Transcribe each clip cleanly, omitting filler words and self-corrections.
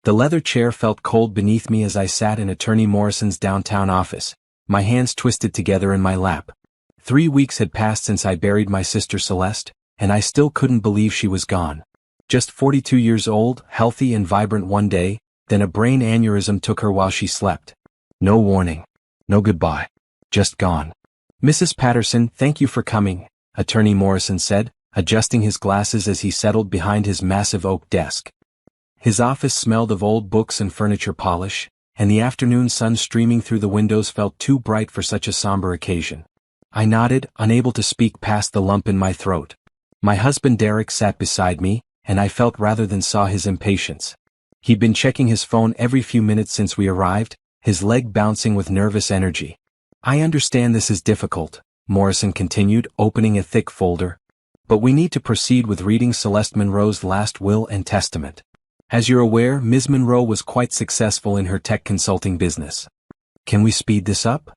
The leather chair felt cold beneath me as I sat in Attorney Morrison's downtown office, my hands twisted together in my lap. 3 weeks had passed since I buried my sister Celeste, and I still couldn't believe she was gone. Just 42 years old, healthy and vibrant one day, then a brain aneurysm took her while she slept. No warning. No goodbye. Just gone. "Mrs. Patterson, thank you for coming," Attorney Morrison said, adjusting his glasses as he settled behind his massive oak desk. His office smelled of old books and furniture polish, and the afternoon sun streaming through the windows felt too bright for such a somber occasion. I nodded, unable to speak past the lump in my throat. My husband Derek sat beside me, and I felt rather than saw his impatience. He'd been checking his phone every few minutes since we arrived, his leg bouncing with nervous energy. "I understand this is difficult," Morrison continued, opening a thick folder. "But we need to proceed with reading Celeste Monroe's last will and testament. As you're aware, Ms. Monroe was quite successful in her tech consulting business." "Can we speed this up?"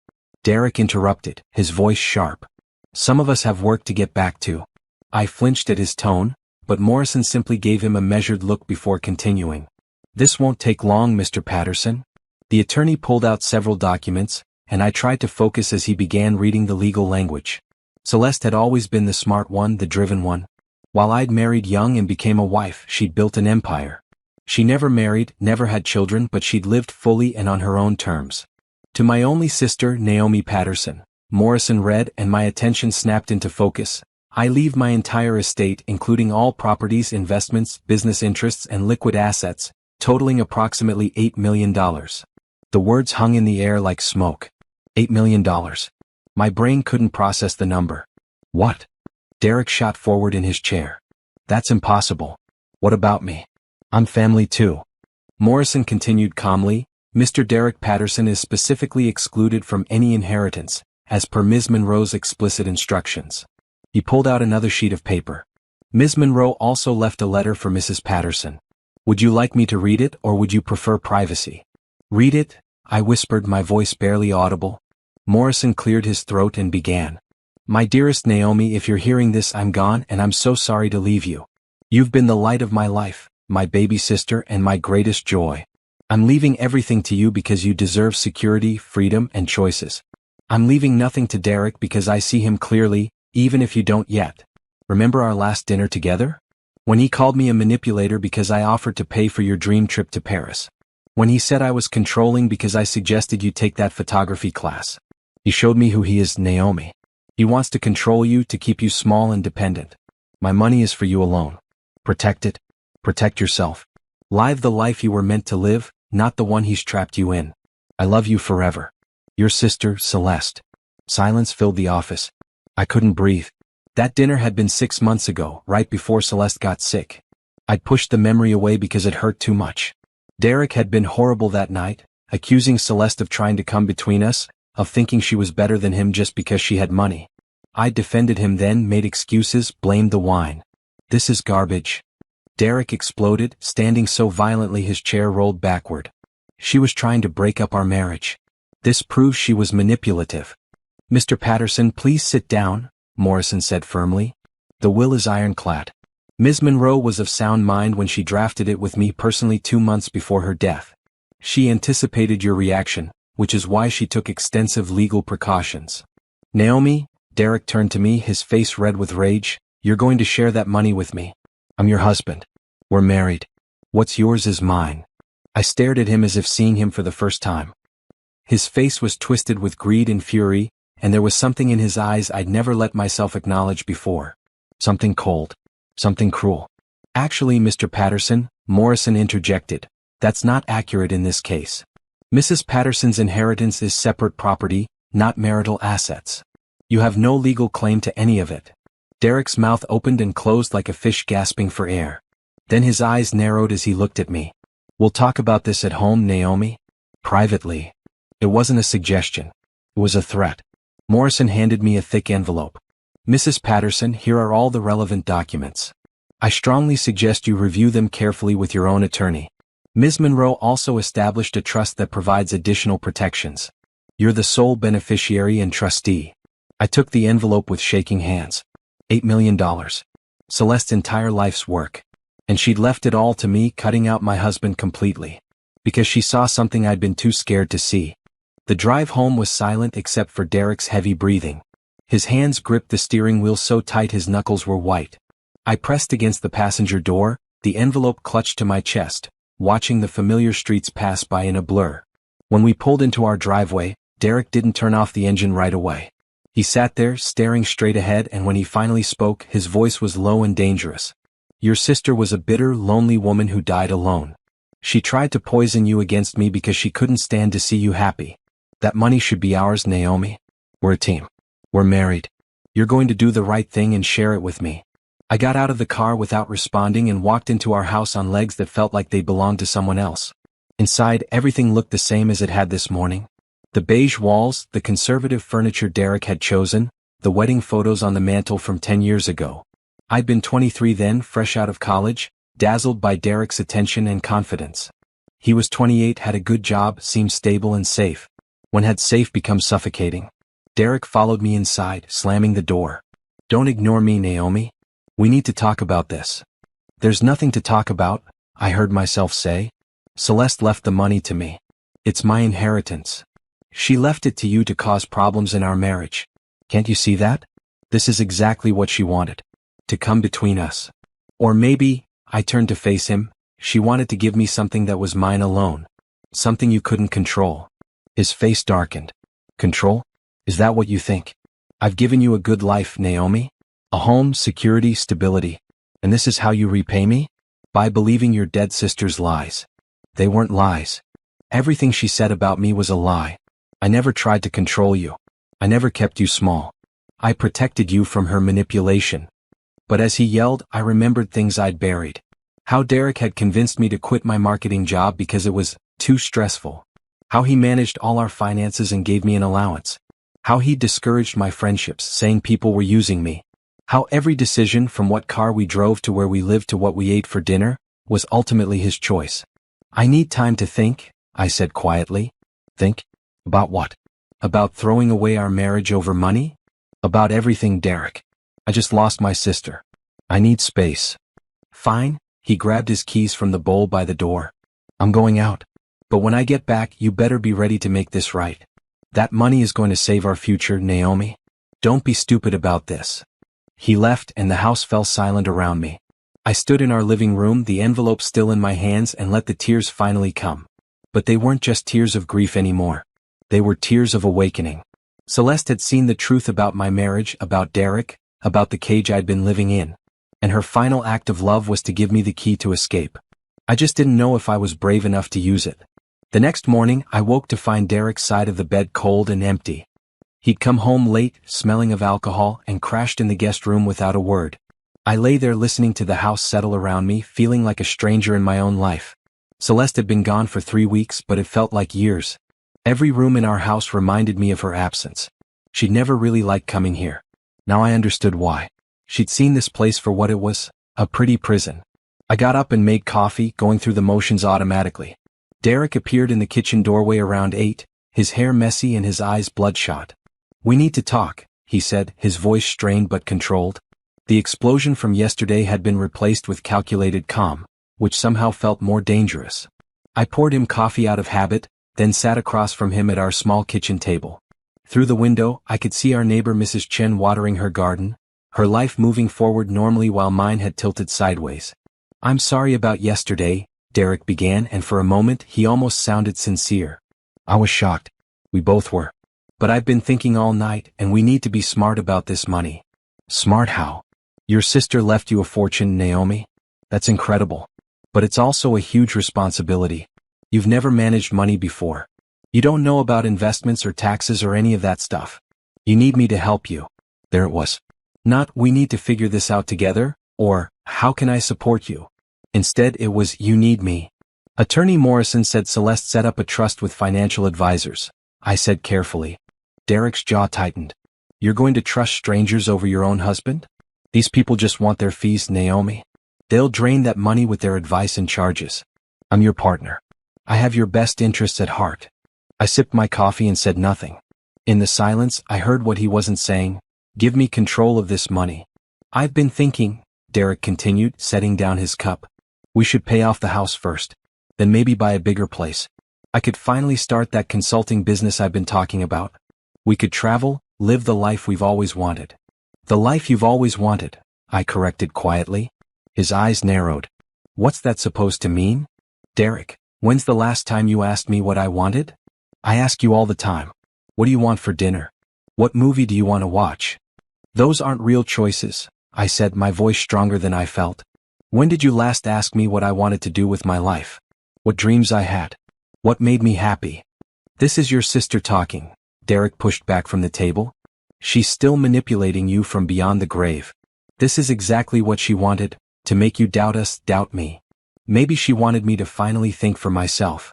Derek interrupted, his voice sharp. "Some of us have work to get back to." I flinched at his tone, but Morrison simply gave him a measured look before continuing. "This won't take long, Mr. Patterson." The attorney pulled out several documents, and I tried to focus as he began reading the legal language. Celeste had always been the smart one, the driven one. While I'd married young and became a wife, she'd built an empire. She never married, never had children, but she'd lived fully and on her own terms. "To my only sister, Naomi Patterson," Morrison read, and my attention snapped into focus. "I leave my entire estate, including all properties, investments, business interests, and liquid assets, totaling approximately $8 million. The words hung in the air like smoke. $8 million. My brain couldn't process the number. "What?" Derek shot forward in his chair. "That's impossible. What about me? I'm family too." Morrison continued calmly, "Mr. Derek Patterson is specifically excluded from any inheritance, as per Ms. Monroe's explicit instructions." He pulled out another sheet of paper. "Ms. Monroe also left a letter for Mrs. Patterson. Would you like me to read it, or would you prefer privacy?" "Read it," I whispered, my voice barely audible. Morrison cleared his throat and began. "My dearest Naomi, if you're hearing this, I'm gone, and I'm so sorry to leave you. You've been the light of my life, my baby sister, and my greatest joy. I'm leaving everything to you because you deserve security, freedom, and choices. I'm leaving nothing to Derek because I see him clearly, even if you don't yet. Remember our last dinner together? When he called me a manipulator because I offered to pay for your dream trip to Paris. When he said I was controlling because I suggested you take that photography class. He showed me who he is, Naomi. He wants to control you, to keep you small and dependent. My money is for you alone. Protect it. Protect yourself. Live the life you were meant to live, not the one he's trapped you in. I love you forever. Your sister, Celeste." Silence filled the office. I couldn't breathe. That dinner had been 6 months ago, right before Celeste got sick. I'd pushed the memory away because it hurt too much. Derek had been horrible that night, accusing Celeste of trying to come between us, of thinking she was better than him just because she had money. I defended him then, made excuses, blamed the wine. "This is garbage." Derek exploded, standing so violently his chair rolled backward. "She was trying to break up our marriage. This proves she was manipulative." "Mr. Patterson, please sit down," Morrison said firmly. "The will is ironclad. Ms. Monroe was of sound mind when she drafted it with me personally 2 months before her death. She anticipated your reaction, which is why she took extensive legal precautions. Naomi," Derek turned to me, his face red with rage, "you're going to share that money with me. I'm your husband. We're married. What's yours is mine." I stared at him as if seeing him for the first time. His face was twisted with greed and fury, and there was something in his eyes I'd never let myself acknowledge before. Something cold. Something cruel. "Actually, Mr. Patterson," Morrison interjected, "that's not accurate in this case. Mrs. Patterson's inheritance is separate property, not marital assets. You have no legal claim to any of it." Derek's mouth opened and closed like a fish gasping for air. Then his eyes narrowed as he looked at me. "We'll talk about this at home, Naomi. Privately." It wasn't a suggestion. It was a threat. Morrison handed me a thick envelope. "Mrs. Patterson, here are all the relevant documents. I strongly suggest you review them carefully with your own attorney. Ms. Monroe also established a trust that provides additional protections. You're the sole beneficiary and trustee." I took the envelope with shaking hands. $8 million. Celeste's entire life's work. And she'd left it all to me, cutting out my husband completely. Because she saw something I'd been too scared to see. The drive home was silent except for Derek's heavy breathing. His hands gripped the steering wheel so tight his knuckles were white. I pressed against the passenger door, the envelope clutched to my chest, watching the familiar streets pass by in a blur. When we pulled into our driveway, Derek didn't turn off the engine right away. He sat there, staring straight ahead, and when he finally spoke, his voice was low and dangerous. Your sister was a bitter, lonely woman who died alone. She tried to poison you against me because she couldn't stand to see you happy. That money should be ours, Naomi. We're a team. We're married. You're going to do the right thing and share it with me. I got out of the car without responding and walked into our house on legs that felt like they belonged to someone else. Inside, everything looked the same as it had this morning. The beige walls, the conservative furniture Derek had chosen, the wedding photos on the mantle from 10 years ago. I'd been 23 then, fresh out of college, dazzled by Derek's attention and confidence. He was 28, had a good job, seemed stable and safe. When had safe become suffocating? Derek followed me inside, slamming the door. Don't ignore me, Naomi. We need to talk about this. There's nothing to talk about, I heard myself say. Celeste left the money to me. It's my inheritance. She left it to you to cause problems in our marriage. Can't you see that? This is exactly what she wanted. To come between us. Or maybe, I turned to face him, she wanted to give me something that was mine alone. Something you couldn't control. His face darkened. Control? Is that what you think? I've given you a good life, Naomi. A home, security, stability. And this is how you repay me? By believing your dead sister's lies. They weren't lies. Everything she said about me was a lie. I never tried to control you. I never kept you small. I protected you from her manipulation. But as he yelled, I remembered things I'd buried. How Derek had convinced me to quit my marketing job because it was too stressful. How he managed all our finances and gave me an allowance. How he discouraged my friendships, saying people were using me. How every decision, from what car we drove to where we lived to what we ate for dinner, was ultimately his choice. I need time to think, I said quietly. Think? About what? About throwing away our marriage over money? About everything, Derek. I just lost my sister. I need space. Fine, he grabbed his keys from the bowl by the door. I'm going out. But when I get back, you better be ready to make this right. That money is going to save our future, Naomi. Don't be stupid about this. He left and the house fell silent around me. I stood in our living room, the envelope still in my hands, and let the tears finally come. But they weren't just tears of grief anymore. They were tears of awakening. Celeste had seen the truth about my marriage, about Derek, about the cage I'd been living in. And her final act of love was to give me the key to escape. I just didn't know if I was brave enough to use it. The next morning, I woke to find Derek's side of the bed cold and empty. He'd come home late, smelling of alcohol, and crashed in the guest room without a word. I lay there listening to the house settle around me, feeling like a stranger in my own life. Celeste had been gone for 3 weeks, but it felt like years. Every room in our house reminded me of her absence. She'd never really liked coming here. Now I understood why. She'd seen this place for what it was, a pretty prison. I got up and made coffee, going through the motions automatically. Derek appeared in the kitchen doorway around 8, his hair messy and his eyes bloodshot. We need to talk, he said, his voice strained but controlled. The explosion from yesterday had been replaced with calculated calm, which somehow felt more dangerous. I poured him coffee out of habit, then sat across from him at our small kitchen table. Through the window, I could see our neighbor Mrs. Chen watering her garden, her life moving forward normally while mine had tilted sideways. I'm sorry about yesterday, Derek began, and for a moment he almost sounded sincere. I was shocked. We both were. But I've been thinking all night, and we need to be smart about this money. Smart how? Your sister left you a fortune, Naomi. That's incredible. But it's also a huge responsibility. You've never managed money before. You don't know about investments or taxes or any of that stuff. You need me to help you. There it was. Not, we need to figure this out together, or, how can I support you? Instead, it was, you need me. Attorney Morrison said Celeste set up a trust with financial advisors. I said carefully. Derek's jaw tightened. You're going to trust strangers over your own husband? These people just want their fees, Naomi. They'll drain that money with their advice and charges. I'm your partner. I have your best interests at heart. I sipped my coffee and said nothing. In the silence, I heard what he wasn't saying. Give me control of this money. I've been thinking, Derek continued, setting down his cup. We should pay off the house first. Then maybe buy a bigger place. I could finally start that consulting business I've been talking about. We could travel, live the life we've always wanted. The life you've always wanted, I corrected quietly. His eyes narrowed. What's that supposed to mean? Derek, when's the last time you asked me what I wanted? I ask you all the time. What do you want for dinner? What movie do you want to watch? Those aren't real choices, I said, my voice stronger than I felt. When did you last ask me what I wanted to do with my life? What dreams I had? What made me happy? This is your sister talking, Derek pushed back from the table. She's still manipulating you from beyond the grave. This is exactly what she wanted, to make you doubt us, doubt me. Maybe she wanted me to finally think for myself.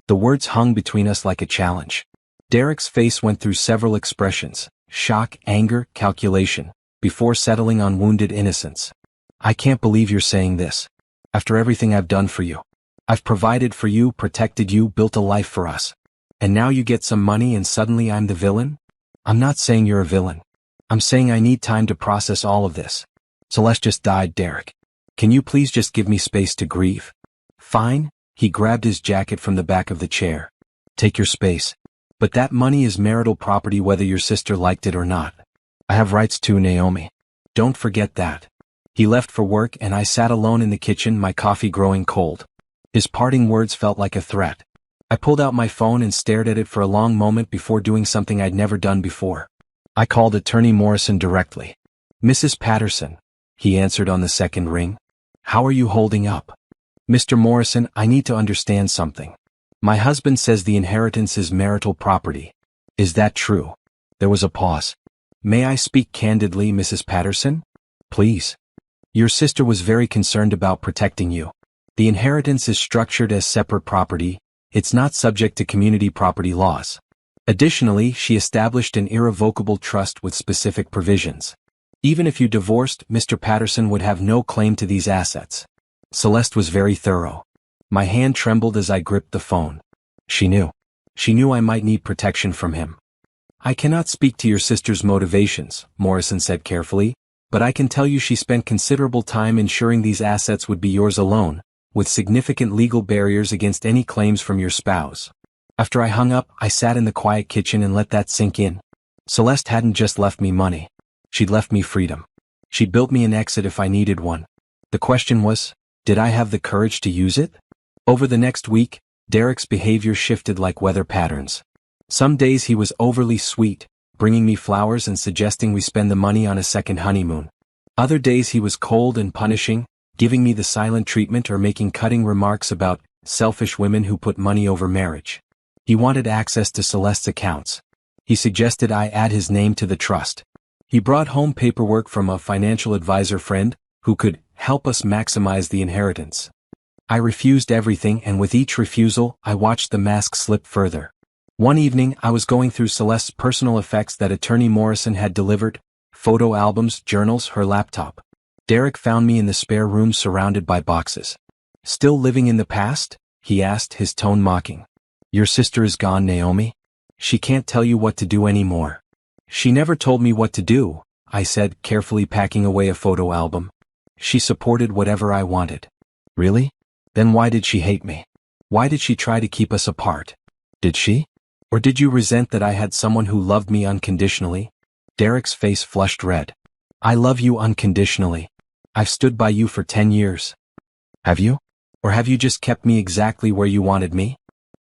The words hung between us like a challenge. Derek's face went through several expressions, shock, anger, calculation, before settling on wounded innocence. I can't believe you're saying this. After everything I've done for you. I've provided for you, protected you, built a life for us. And now you get some money and suddenly I'm the villain? I'm not saying you're a villain. I'm saying I need time to process all of this. Celeste just died, Derek. Can you please just give me space to grieve? Fine, he grabbed his jacket from the back of the chair. Take your space. But that money is marital property whether your sister liked it or not. I have rights too, Naomi. Don't forget that. He left for work and I sat alone in the kitchen, my coffee growing cold. His parting words felt like a threat. I pulled out my phone and stared at it for a long moment before doing something I'd never done before. I called Attorney Morrison directly. Mrs. Patterson, he answered on the second ring. How are you holding up? Mr. Morrison, I need to understand something. My husband says the inheritance is marital property. Is that true? There was a pause. May I speak candidly, Mrs. Patterson? Please. Your sister was very concerned about protecting you. The inheritance is structured as separate property. It's not subject to community property laws. Additionally, she established an irrevocable trust with specific provisions. Even if you divorced, Mr. Patterson would have no claim to these assets. Celeste was very thorough. My hand trembled as I gripped the phone. She knew. She knew I might need protection from him. I cannot speak to your sister's motivations, Morrison said carefully, but I can tell you she spent considerable time ensuring these assets would be yours alone, with significant legal barriers against any claims from your spouse. After I hung up, I sat in the quiet kitchen and let that sink in. Celeste hadn't just left me money. She'd left me freedom. She built me an exit if I needed one. The question was, did I have the courage to use it? Over the next week, Derek's behavior shifted like weather patterns. Some days he was overly sweet, bringing me flowers and suggesting we spend the money on a second honeymoon. Other days he was cold and punishing, giving me the silent treatment or making cutting remarks about selfish women who put money over marriage. He wanted access to Celeste's accounts. He suggested I add his name to the trust. He brought home paperwork from a financial advisor friend who could help us maximize the inheritance. I refused everything, and with each refusal, I watched the mask slip further. One evening, I was going through Celeste's personal effects that Attorney Morrison had delivered, photo albums, journals, her laptop. Derek found me in the spare room surrounded by boxes. Still living in the past? He asked, his tone mocking. Your sister is gone, Naomi. She can't tell you what to do anymore. She never told me what to do, I said, carefully packing away a photo album. She supported whatever I wanted. Really? Then why did she hate me? Why did she try to keep us apart? Did she? Or did you resent that I had someone who loved me unconditionally? Derek's face flushed red. I love you unconditionally. I've stood by you for 10 years. Have you? Or have you just kept me exactly where you wanted me?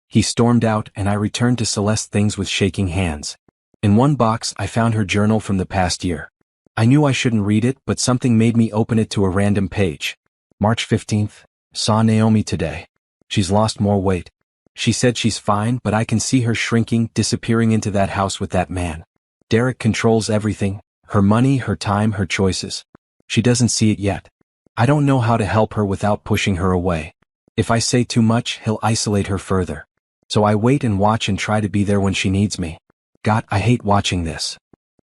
He stormed out and I returned to Celeste's things with shaking hands. In one box I found her journal from the past year. I knew I shouldn't read it, but something made me open it to a random page. March 15th. Saw Naomi today. She's lost more weight. She said she's fine, but I can see her shrinking, disappearing into that house with that man. Derek controls everything, her money, her time, her choices. She doesn't see it yet. I don't know how to help her without pushing her away. If I say too much, he'll isolate her further. So I wait and watch and try to be there when she needs me. God, I hate watching this.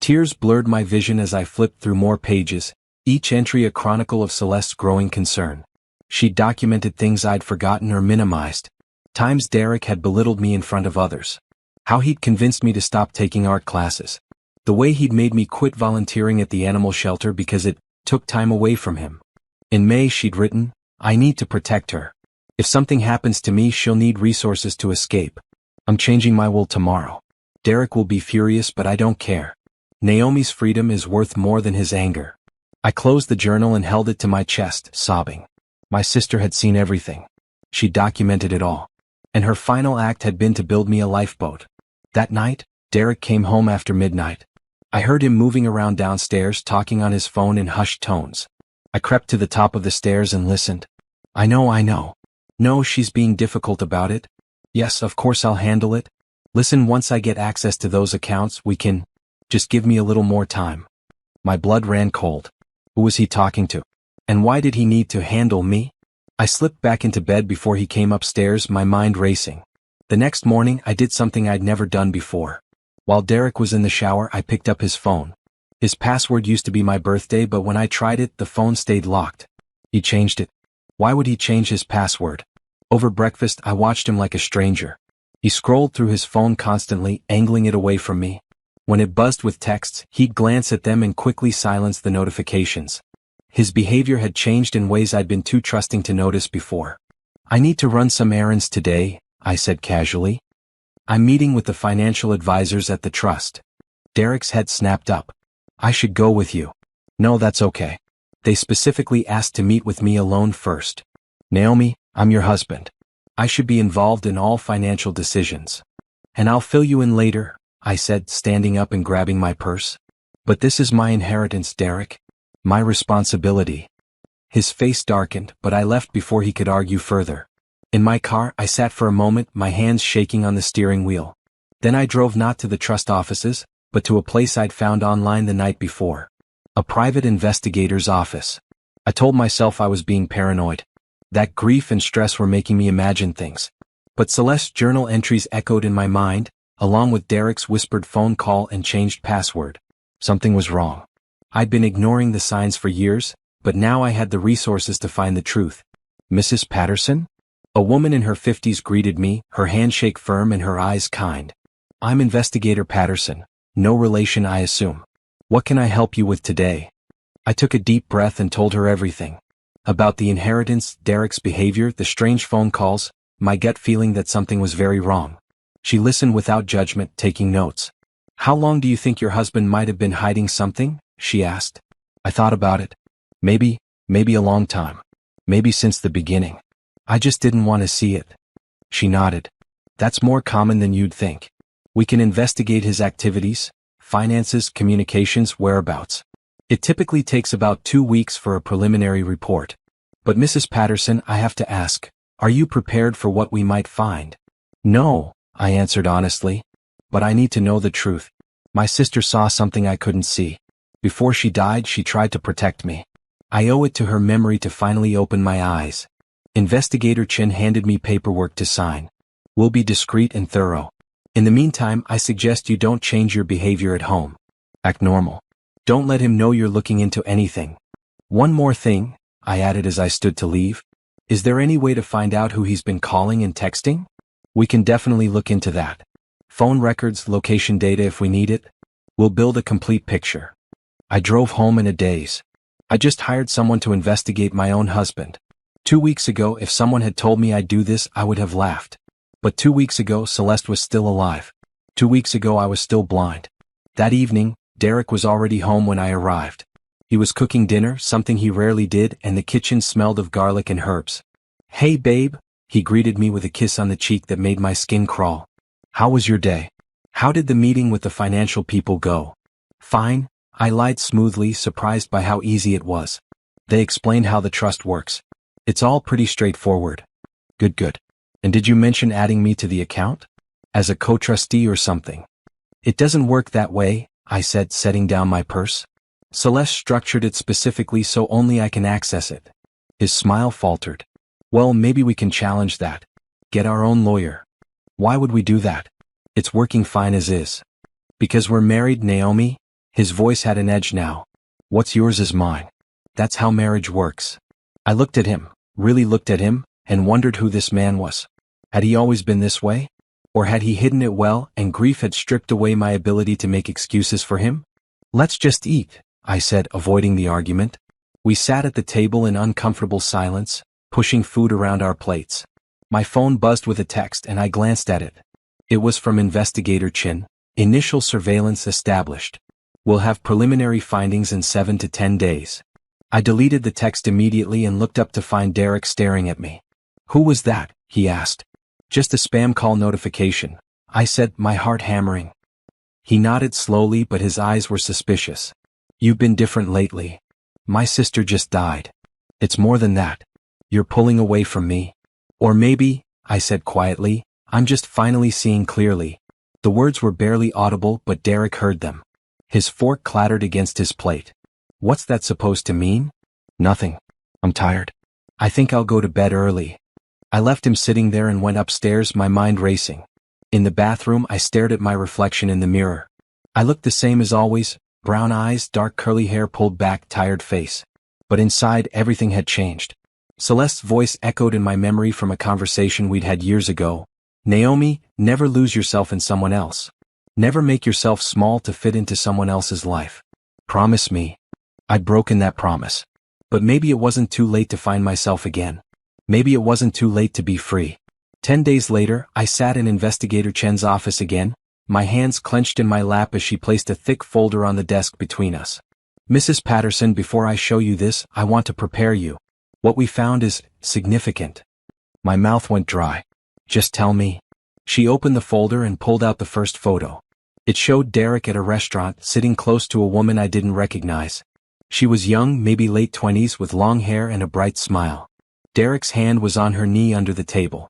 Tears blurred my vision as I flipped through more pages, each entry a chronicle of Celeste's growing concern. She documented things I'd forgotten or minimized. Times Derek had belittled me in front of others. How he'd convinced me to stop taking art classes. The way he'd made me quit volunteering at the animal shelter because it took time away from him. In May she'd written, I need to protect her. If something happens to me, she'll need resources to escape. I'm changing my will tomorrow. Derek will be furious, but I don't care. Naomi's freedom is worth more than his anger. I closed the journal and held it to my chest, sobbing. My sister had seen everything. She documented it all. And her final act had been to build me a lifeboat. That night, Derek came home after midnight. I heard him moving around downstairs, talking on his phone in hushed tones. I crept to the top of the stairs and listened. I know. No, she's being difficult about it. Yes, of course I'll handle it. Listen, once I get access to those accounts, we can. Just give me a little more time. My blood ran cold. Who was he talking to? And why did he need to handle me? I slipped back into bed before he came upstairs, my mind racing. The next morning, I did something I'd never done before. While Derek was in the shower, I picked up his phone. His password used to be my birthday, but when I tried it, the phone stayed locked. He changed it. Why would he change his password? Over breakfast, I watched him like a stranger. He scrolled through his phone constantly, angling it away from me. When it buzzed with texts, he'd glance at them and quickly silence the notifications. His behavior had changed in ways I'd been too trusting to notice before. I need to run some errands today, I said casually. I'm meeting with the financial advisors at the trust. Derek's head snapped up. I should go with you. No, that's okay. They specifically asked to meet with me alone first. Naomi, I'm your husband. I should be involved in all financial decisions. And I'll fill you in later, I said, standing up and grabbing my purse. But this is my inheritance, Derek. My responsibility. His face darkened, but I left before he could argue further. In my car, I sat for a moment, my hands shaking on the steering wheel. Then I drove not to the trust offices, but to a place I'd found online the night before. A private investigator's office. I told myself I was being paranoid. That grief and stress were making me imagine things. But Celeste's journal entries echoed in my mind, along with Derek's whispered phone call and changed password. Something was wrong. I'd been ignoring the signs for years, but now I had the resources to find the truth. Mrs. Patterson? A woman in her 50s greeted me, her handshake firm and her eyes kind. I'm Investigator Patterson. No relation, I assume. What can I help you with today? I took a deep breath and told her everything. About the inheritance, Derek's behavior, the strange phone calls, my gut feeling that something was very wrong. She listened without judgment, taking notes. How long do you think your husband might have been hiding something? She asked. I thought about it. Maybe a long time. Maybe since the beginning. I just didn't want to see it. She nodded. That's more common than you'd think. We can investigate his activities, finances, communications, whereabouts. It typically takes about 2 weeks for a preliminary report. But Mrs. Patterson, I have to ask, are you prepared for what we might find? No, I answered honestly. But I need to know the truth. My sister saw something I couldn't see. Before she died, she tried to protect me. I owe it to her memory to finally open my eyes. Investigator Chin handed me paperwork to sign. We'll be discreet and thorough. In the meantime, I suggest you don't change your behavior at home. Act normal. Don't let him know you're looking into anything. One more thing, I added as I stood to leave. Is there any way to find out who he's been calling and texting? We can definitely look into that. Phone records, location data if we need it. We'll build a complete picture. I drove home in a daze. I just hired someone to investigate my own husband. 2 weeks ago, if someone had told me I'd do this, I would have laughed. But 2 weeks ago, Celeste was still alive. 2 weeks ago, I was still blind. That evening, Derek was already home when I arrived. He was cooking dinner, something he rarely did, and the kitchen smelled of garlic and herbs. Hey babe, he greeted me with a kiss on the cheek that made my skin crawl. How was your day? How did the meeting with the financial people go? Fine, I lied smoothly, surprised by how easy it was. They explained how the trust works. It's all pretty straightforward. Good. And did you mention adding me to the account? As a co-trustee or something? It doesn't work that way, I said, setting down my purse. Celeste structured it specifically so only I can access it. His smile faltered. Well, maybe we can challenge that. Get our own lawyer. Why would we do that? It's working fine as is. Because we're married, Naomi? His voice had an edge now. What's yours is mine. That's how marriage works. I looked at him, really looked at him, and wondered who this man was. Had he always been this way? Or had he hidden it well and grief had stripped away my ability to make excuses for him? Let's just eat, I said, avoiding the argument. We sat at the table in uncomfortable silence, pushing food around our plates. My phone buzzed with a text and I glanced at it. It was from Investigator Chin. Initial surveillance established. We'll have preliminary findings in 7 to 10 days. I deleted the text immediately and looked up to find Derek staring at me. Who was that? He asked. Just a spam call notification, I said, my heart hammering. He nodded slowly, but his eyes were suspicious. You've been different lately. My sister just died. It's more than that. You're pulling away from me. Or maybe, I said quietly, I'm just finally seeing clearly. The words were barely audible, but Derek heard them. His fork clattered against his plate. What's that supposed to mean? Nothing. I'm tired. I think I'll go to bed early. I left him sitting there and went upstairs, my mind racing. In the bathroom, I stared at my reflection in the mirror. I looked the same as always, brown eyes, dark curly hair, pulled back, tired face. But inside, everything had changed. Celeste's voice echoed in my memory from a conversation we'd had years ago. Naomi, never lose yourself in someone else. Never make yourself small to fit into someone else's life. Promise me. I'd broken that promise. But maybe it wasn't too late to find myself again. Maybe it wasn't too late to be free. 10 days later, I sat in Investigator Chen's office again, my hands clenched in my lap as she placed a thick folder on the desk between us. Mrs. Patterson, before I show you this, I want to prepare you. What we found is significant. My mouth went dry. Just tell me. She opened the folder and pulled out the first photo. It showed Derek at a restaurant, sitting close to a woman I didn't recognize. She was young, maybe late 20s, with long hair and a bright smile. Derek's hand was on her knee under the table.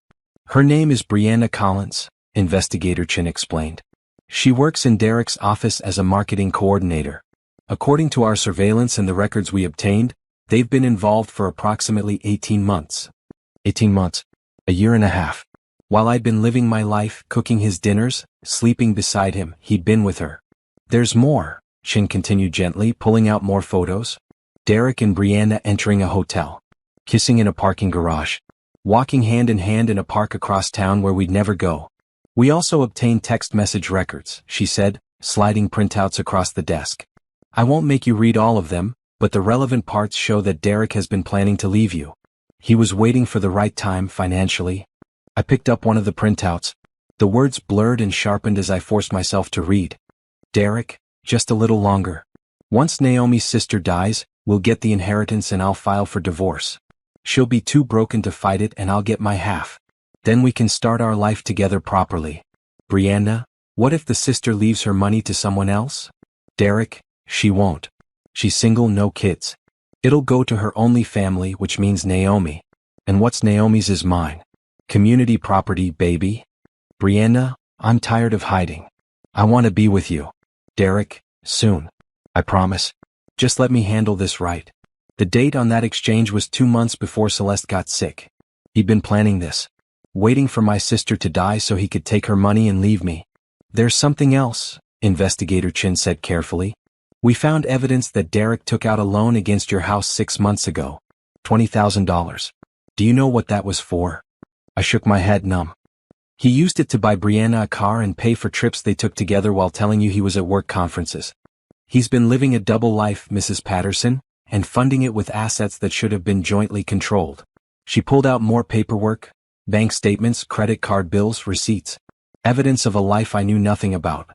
Her name is Brianna Collins, Investigator Chin explained. She works in Derek's office as a marketing coordinator. According to our surveillance and the records we obtained, they've been involved for approximately 18 months. 18 months. A year and a half. While I'd been living my life, cooking his dinners, sleeping beside him, he'd been with her. There's more, Chin continued gently, pulling out more photos. Derek and Brianna entering a hotel. Kissing in a parking garage. Walking hand in hand in a park across town where we'd never go. We also obtained text message records, she said, sliding printouts across the desk. I won't make you read all of them, but the relevant parts show that Derek has been planning to leave you. He was waiting for the right time financially. I picked up one of the printouts. The words blurred and sharpened as I forced myself to read. Derek, just a little longer. Once Naomi's sister dies, we'll get the inheritance and I'll file for divorce. She'll be too broken to fight it and I'll get my half. Then we can start our life together properly. Brianna, what if the sister leaves her money to someone else? Derek, she won't. She's single, no kids. It'll go to her only family, which means Naomi. And what's Naomi's is mine. Community property, baby. Brianna, I'm tired of hiding. I want to be with you. Derek, soon. I promise. Just let me handle this right. The date on that exchange was 2 months before Celeste got sick. He'd been planning this. Waiting for my sister to die so he could take her money and leave me. There's something else, Investigator Chin said carefully. We found evidence that Derek took out a loan against your house 6 months ago. $20,000. Do you know what that was for? I shook my head numb. He used it to buy Brianna a car and pay for trips they took together while telling you he was at work conferences. He's been living a double life, Mrs. Patterson, and funding it with assets that should have been jointly controlled. She pulled out more paperwork, bank statements, credit card bills, receipts. Evidence of a life I knew nothing about.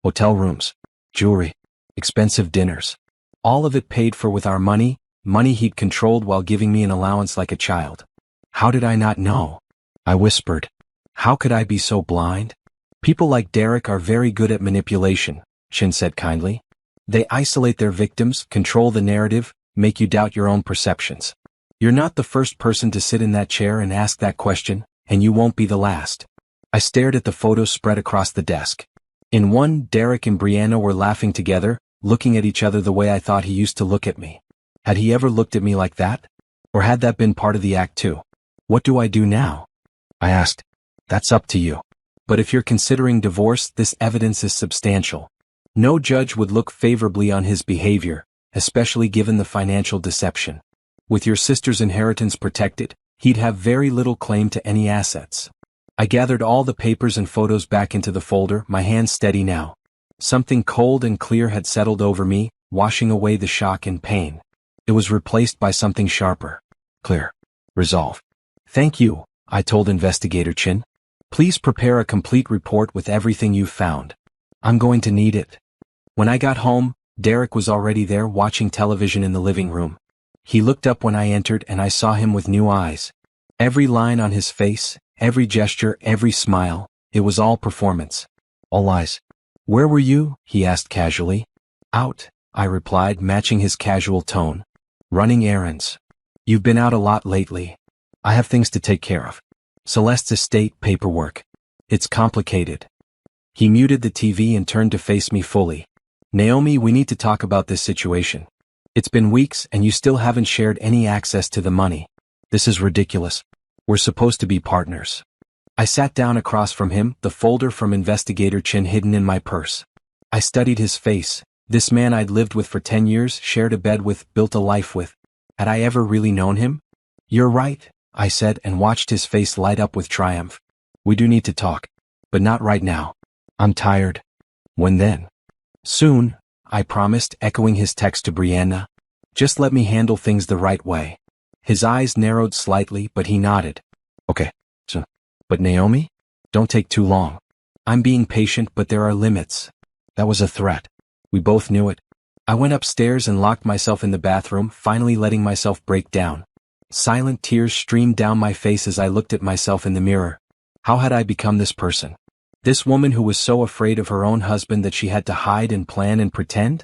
Hotel rooms, jewelry, expensive dinners. All of it paid for with our money he'd controlled while giving me an allowance like a child. How did I not know? I whispered. How could I be so blind? People like Derek are very good at manipulation, Chin said kindly. They isolate their victims, control the narrative, make you doubt your own perceptions. You're not the first person to sit in that chair and ask that question, and you won't be the last. I stared at the photos spread across the desk. In one, Derek and Brianna were laughing together, looking at each other the way I thought he used to look at me. Had he ever looked at me like that? Or had that been part of the act too? What do I do now? I asked. That's up to you. But if you're considering divorce, this evidence is substantial. No judge would look favorably on his behavior, especially given the financial deception. With your sister's inheritance protected, he'd have very little claim to any assets. I gathered all the papers and photos back into the folder, my hands steady now. Something cold and clear had settled over me, washing away the shock and pain. It was replaced by something sharper. Clear. Resolve. Thank you, I told Investigator Chin. Please prepare a complete report with everything you've found. I'm going to need it. When I got home, Derek was already there watching television in the living room. He looked up when I entered and I saw him with new eyes. Every line on his face, every gesture, every smile, it was all performance. All lies. Where were you? He asked casually. Out, I replied, matching his casual tone. Running errands. You've been out a lot lately. I have things to take care of. Celeste's estate paperwork. It's complicated. He muted the TV and turned to face me fully. Naomi, we need to talk about this situation. It's been weeks and you still haven't shared any access to the money. This is ridiculous. We're supposed to be partners. I sat down across from him, the folder from Investigator Chin hidden in my purse. I studied his face. This man I'd lived with for 10 years, shared a bed with, built a life with. Had I ever really known him? You're right, I said and watched his face light up with triumph. We do need to talk. But not right now. I'm tired. When then? Soon, I promised, echoing his text to Brianna. Just let me handle things the right way. His eyes narrowed slightly, but he nodded. Okay. But Naomi? Don't take too long. I'm being patient, but there are limits. That was a threat. We both knew it. I went upstairs and locked myself in the bathroom, finally letting myself break down. Silent tears streamed down my face as I looked at myself in the mirror. How had I become this person? This woman who was so afraid of her own husband that she had to hide and plan and pretend?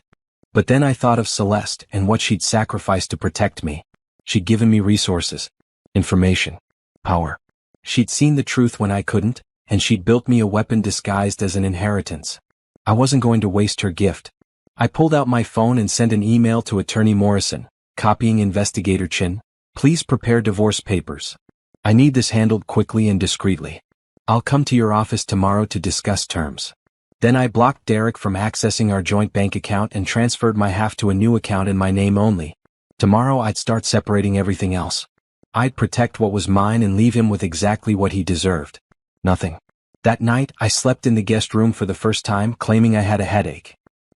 But then I thought of Celeste and what she'd sacrificed to protect me. She'd given me resources, information, power. She'd seen the truth when I couldn't, and she'd built me a weapon disguised as an inheritance. I wasn't going to waste her gift. I pulled out my phone and sent an email to Attorney Morrison, copying Investigator Chin. Please prepare divorce papers. I need this handled quickly and discreetly. I'll come to your office tomorrow to discuss terms. Then I blocked Derek from accessing our joint bank account and transferred my half to a new account in my name only. Tomorrow I'd start separating everything else. I'd protect what was mine and leave him with exactly what he deserved. Nothing. That night, I slept in the guest room for the first time, claiming I had a headache.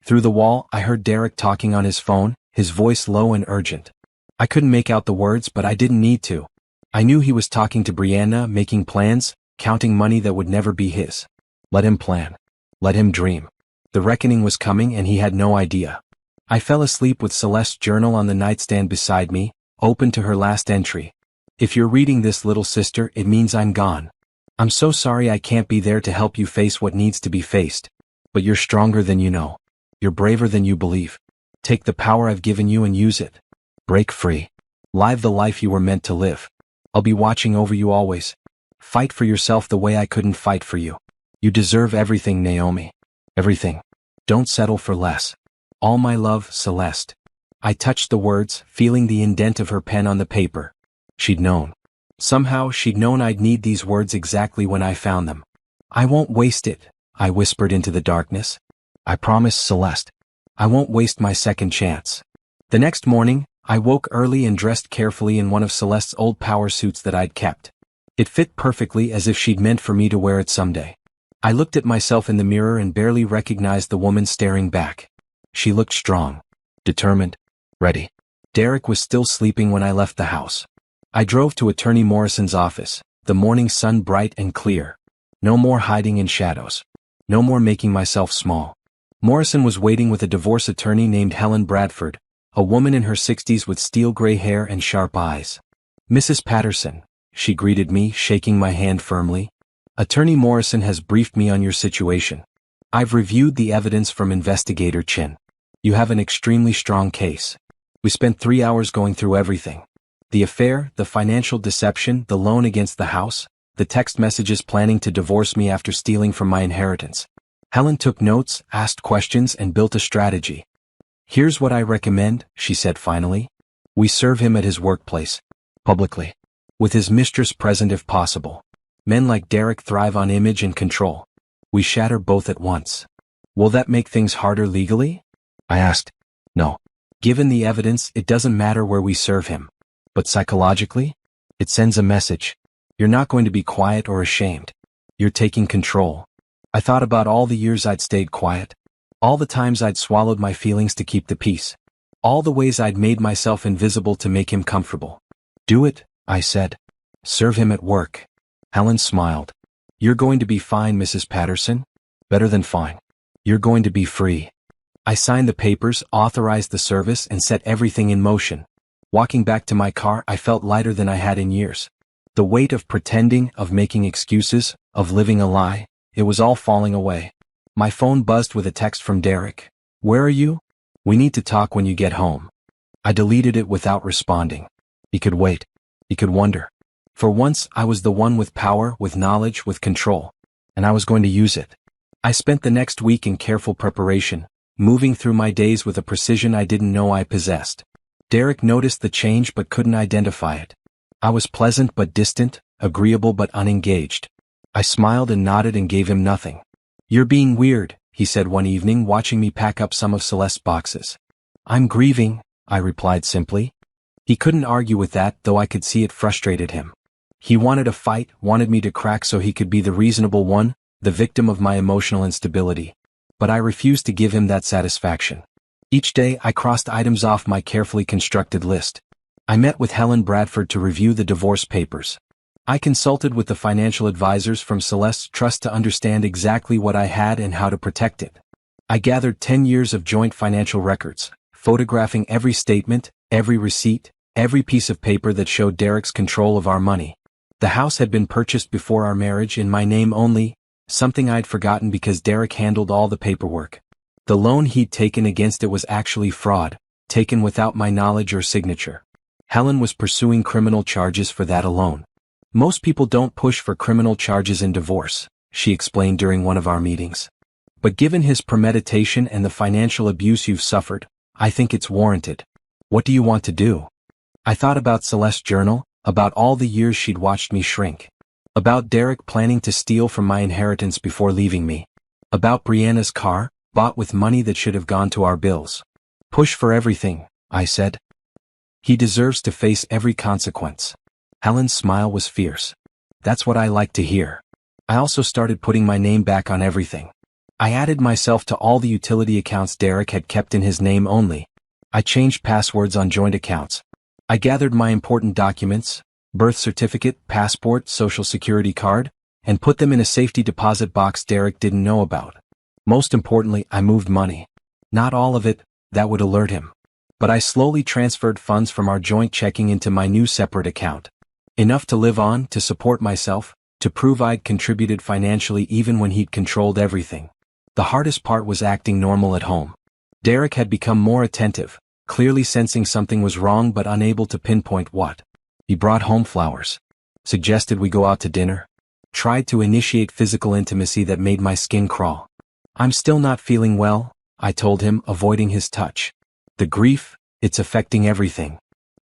Through the wall, I heard Derek talking on his phone, his voice low and urgent. I couldn't make out the words, but I didn't need to. I knew he was talking to Brianna, making plans, counting money that would never be his. Let him plan. Let him dream. The reckoning was coming and he had no idea. I fell asleep with Celeste's journal on the nightstand beside me, open to her last entry. If you're reading this, little sister, it means I'm gone. I'm so sorry I can't be there to help you face what needs to be faced. But you're stronger than you know. You're braver than you believe. Take the power I've given you and use it. Break free. Live the life you were meant to live. I'll be watching over you always. Fight for yourself the way I couldn't fight for you. You deserve everything, Naomi. Everything. Don't settle for less. All my love, Celeste. I touched the words, feeling the indent of her pen on the paper. She'd known. Somehow she'd known I'd need these words exactly when I found them. I won't waste it, I whispered into the darkness. I promise, Celeste. I won't waste my second chance. The next morning, I woke early and dressed carefully in one of Celeste's old power suits that I'd kept. It fit perfectly, as if she'd meant for me to wear it someday. I looked at myself in the mirror and barely recognized the woman staring back. She looked strong, determined, ready. Derek was still sleeping when I left the house. I drove to Attorney Morrison's office, the morning sun bright and clear. No more hiding in shadows. No more making myself small. Morrison was waiting with a divorce attorney named Helen Bradford, a woman in her 60s with steel-gray hair and sharp eyes. Mrs. Patterson, she greeted me, shaking my hand firmly. Attorney Morrison has briefed me on your situation. I've reviewed the evidence from Investigator Chin. You have an extremely strong case. We spent 3 hours going through everything. The affair, the financial deception, the loan against the house, the text messages planning to divorce me after stealing from my inheritance. Helen took notes, asked questions, and built a strategy. Here's what I recommend, she said finally. We serve him at his workplace. Publicly. With his mistress present if possible. Men like Derek thrive on image and control. We shatter both at once. Will that make things harder legally? I asked. No. Given the evidence, it doesn't matter where we serve him. But psychologically, it sends a message. You're not going to be quiet or ashamed. You're taking control. I thought about all the years I'd stayed quiet. All the times I'd swallowed my feelings to keep the peace. All the ways I'd made myself invisible to make him comfortable. Do it, I said. Serve him at work. Helen smiled. You're going to be fine, Mrs. Patterson. Better than fine. You're going to be free. I signed the papers, authorized the service, and set everything in motion. Walking back to my car, I felt lighter than I had in years. The weight of pretending, of making excuses, of living a lie, it was all falling away. My phone buzzed with a text from Derek. Where are you? We need to talk when you get home. I deleted it without responding. He could wait. He could wonder. For once, I was the one with power, with knowledge, with control. And I was going to use it. I spent the next week in careful preparation, moving through my days with a precision I didn't know I possessed. Derek noticed the change but couldn't identify it. I was pleasant but distant, agreeable but unengaged. I smiled and nodded and gave him nothing. You're being weird, he said one evening, watching me pack up some of Celeste's boxes. I'm grieving, I replied simply. He couldn't argue with that, though I could see it frustrated him. He wanted a fight, wanted me to crack so he could be the reasonable one, the victim of my emotional instability. But I refused to give him that satisfaction. Each day I crossed items off my carefully constructed list. I met with Helen Bradford to review the divorce papers. I consulted with the financial advisors from Celeste's Trust to understand exactly what I had and how to protect it. I gathered 10 years of joint financial records, photographing every statement, every receipt, every piece of paper that showed Derek's control of our money. The house had been purchased before our marriage in my name only, something I'd forgotten because Derek handled all the paperwork. The loan he'd taken against it was actually fraud, taken without my knowledge or signature. Helen was pursuing criminal charges for that alone. Most people don't push for criminal charges in divorce, she explained during one of our meetings. But given his premeditation and the financial abuse you've suffered, I think it's warranted. What do you want to do? I thought about Celeste's journal, about all the years she'd watched me shrink. About Derek planning to steal from my inheritance before leaving me. About Brianna's car, bought with money that should have gone to our bills. Push for everything, I said. He deserves to face every consequence. Helen's smile was fierce. That's what I like to hear. I also started putting my name back on everything. I added myself to all the utility accounts Derek had kept in his name only. I changed passwords on joint accounts. I gathered my important documents, birth certificate, passport, social security card, and put them in a safety deposit box Derek didn't know about. Most importantly, I moved money. Not all of it, that would alert him. But I slowly transferred funds from our joint checking into my new separate account. Enough to live on, to support myself, to prove I'd contributed financially even when he'd controlled everything. The hardest part was acting normal at home. Derek had become more attentive, clearly sensing something was wrong but unable to pinpoint what. He brought home flowers. Suggested we go out to dinner. Tried to initiate physical intimacy that made my skin crawl. I'm still not feeling well, I told him, avoiding his touch. The grief, it's affecting everything.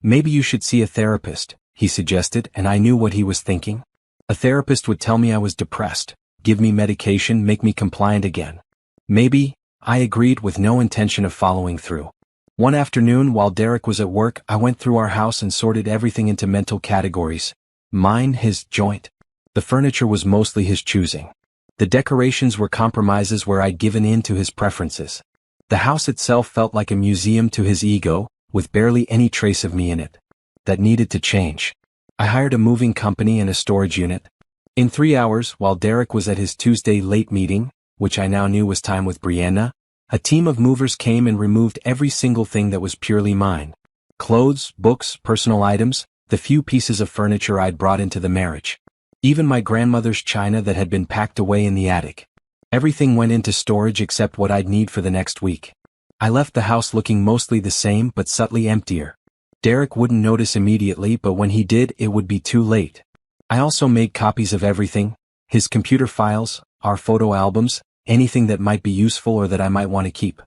Maybe you should see a therapist, he suggested, and I knew what he was thinking. A therapist would tell me I was depressed, give me medication, make me compliant again. Maybe, I agreed with no intention of following through. One afternoon while Derek was at work, I went through our house and sorted everything into mental categories. Mine, his, joint. The furniture was mostly his choosing. The decorations were compromises where I'd given in to his preferences. The house itself felt like a museum to his ego, with barely any trace of me in it. That needed to change. I hired a moving company and a storage unit. In 3 hours, while Derek was at his Tuesday late meeting, which I now knew was time with Brianna, a team of movers came and removed every single thing that was purely mine. Clothes, books, personal items, the few pieces of furniture I'd brought into the marriage. Even my grandmother's china that had been packed away in the attic. Everything went into storage except what I'd need for the next week. I left the house looking mostly the same but subtly emptier. Derek wouldn't notice immediately, but when he did, it would be too late. I also made copies of everything, his computer files, our photo albums, anything that might be useful or that I might want to keep.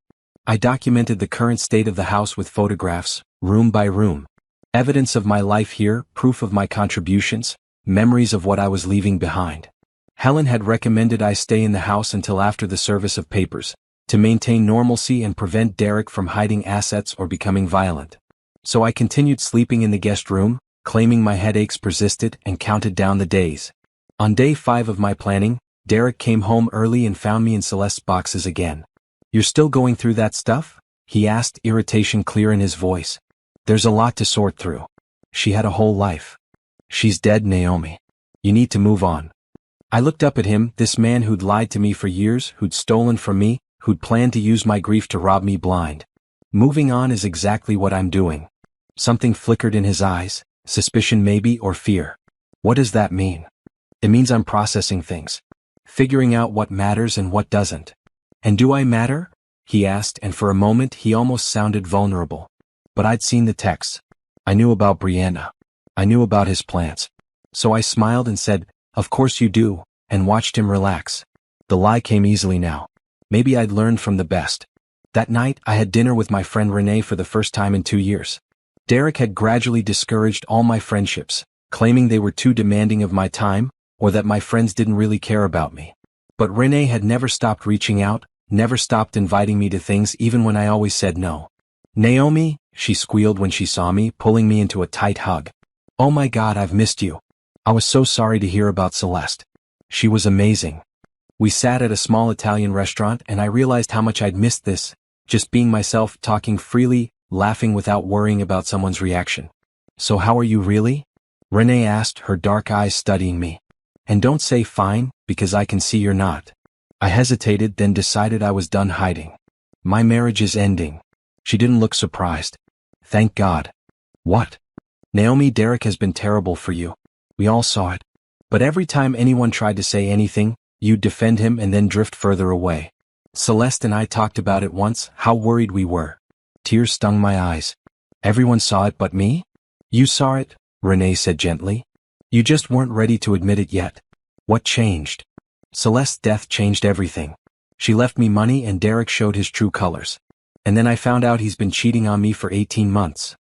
I documented the current state of the house with photographs, room by room. Evidence of my life here, proof of my contributions, memories of what I was leaving behind. Helen had recommended I stay in the house until after the service of papers, to maintain normalcy and prevent Derek from hiding assets or becoming violent. So I continued sleeping in the guest room, claiming my headaches persisted, and counted down the days. On day 5 of my planning, Derek came home early and found me in Celeste's boxes again. "You're still going through that stuff?" he asked, irritation clear in his voice. "There's a lot to sort through. She had a whole life. She's dead, Naomi. You need to move on. I looked up at him, this man who'd lied to me for years, who'd stolen from me, who'd planned to use my grief to rob me blind. Moving on is exactly what I'm doing. Something flickered in his eyes, suspicion maybe, or fear. What does that mean? It means I'm processing things. Figuring out what matters and what doesn't. And do I matter? He asked, and for a moment he almost sounded vulnerable. But I'd seen the texts. I knew about Brianna. I knew about his plans. So I smiled and said, "Of course you do," and watched him relax. The lie came easily now. Maybe I'd learned from the best. That night, I had dinner with my friend Renee for the first time in 2 years. Derek had gradually discouraged all my friendships, claiming they were too demanding of my time, or that my friends didn't really care about me. But Renee had never stopped reaching out, never stopped inviting me to things even when I always said no. "Naomi," she squealed when she saw me, pulling me into a tight hug. "Oh my God, I've missed you. I was so sorry to hear about Celeste. She was amazing." We sat at a small Italian restaurant and I realized how much I'd missed this, just being myself, talking freely, laughing without worrying about someone's reaction. "So how are you really?" Renee asked, her dark eyes studying me. "And don't say fine, because I can see you're not." I hesitated, then decided I was done hiding. "My marriage is ending." She didn't look surprised. "Thank God." "What?" "Naomi, Derek has been terrible for you. We all saw it. But every time anyone tried to say anything, you'd defend him and then drift further away. Celeste and I talked about it once, how worried we were." Tears stung my eyes. "Everyone saw it but me?" "You saw it," Renee said gently. "You just weren't ready to admit it yet." "What changed?" "Celeste's death changed everything. She left me money and Derek showed his true colors. And then I found out he's been cheating on me for 18 months.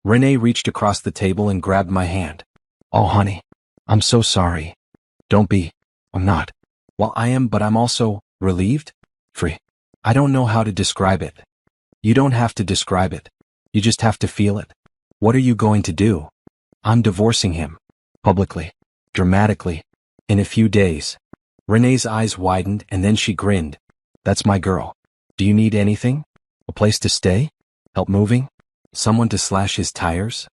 Renee reached across the table and grabbed my hand. "Oh honey, I'm so sorry." "Don't be. I'm not. Well, I am, but I'm also relieved? Free. I don't know how to describe it." "You don't have to describe it. You just have to feel it." "What are you going to do?" "I'm divorcing him. Publicly. Dramatically. In a few days." Renee's eyes widened and then she grinned. "That's my girl. Do you need anything? A place to stay? Help moving? Someone to slash his tires?"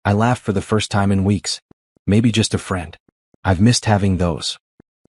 I laughed for the first time in weeks. "Maybe just a friend. I've missed having those."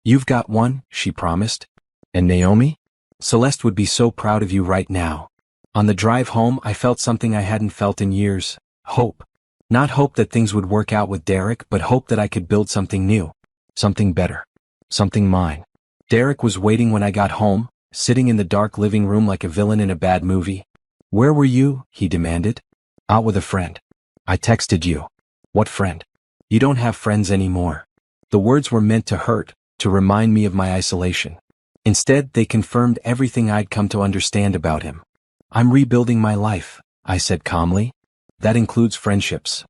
"You've got one," she promised. "And Naomi? Celeste would be so proud of you right now." On the drive home, I felt something I hadn't felt in years. Hope. Not hope that things would work out with Derek, but hope that I could build something new. Something better. Something mine. Derek was waiting when I got home, sitting in the dark living room like a villain in a bad movie. "Where were you?" he demanded. "Out with a friend. I texted you." "What friend?" "You don't have friends anymore." The words were meant to hurt, to remind me of my isolation. Instead, they confirmed everything I'd come to understand about him. "I'm rebuilding my life," I said calmly. "That includes friendships."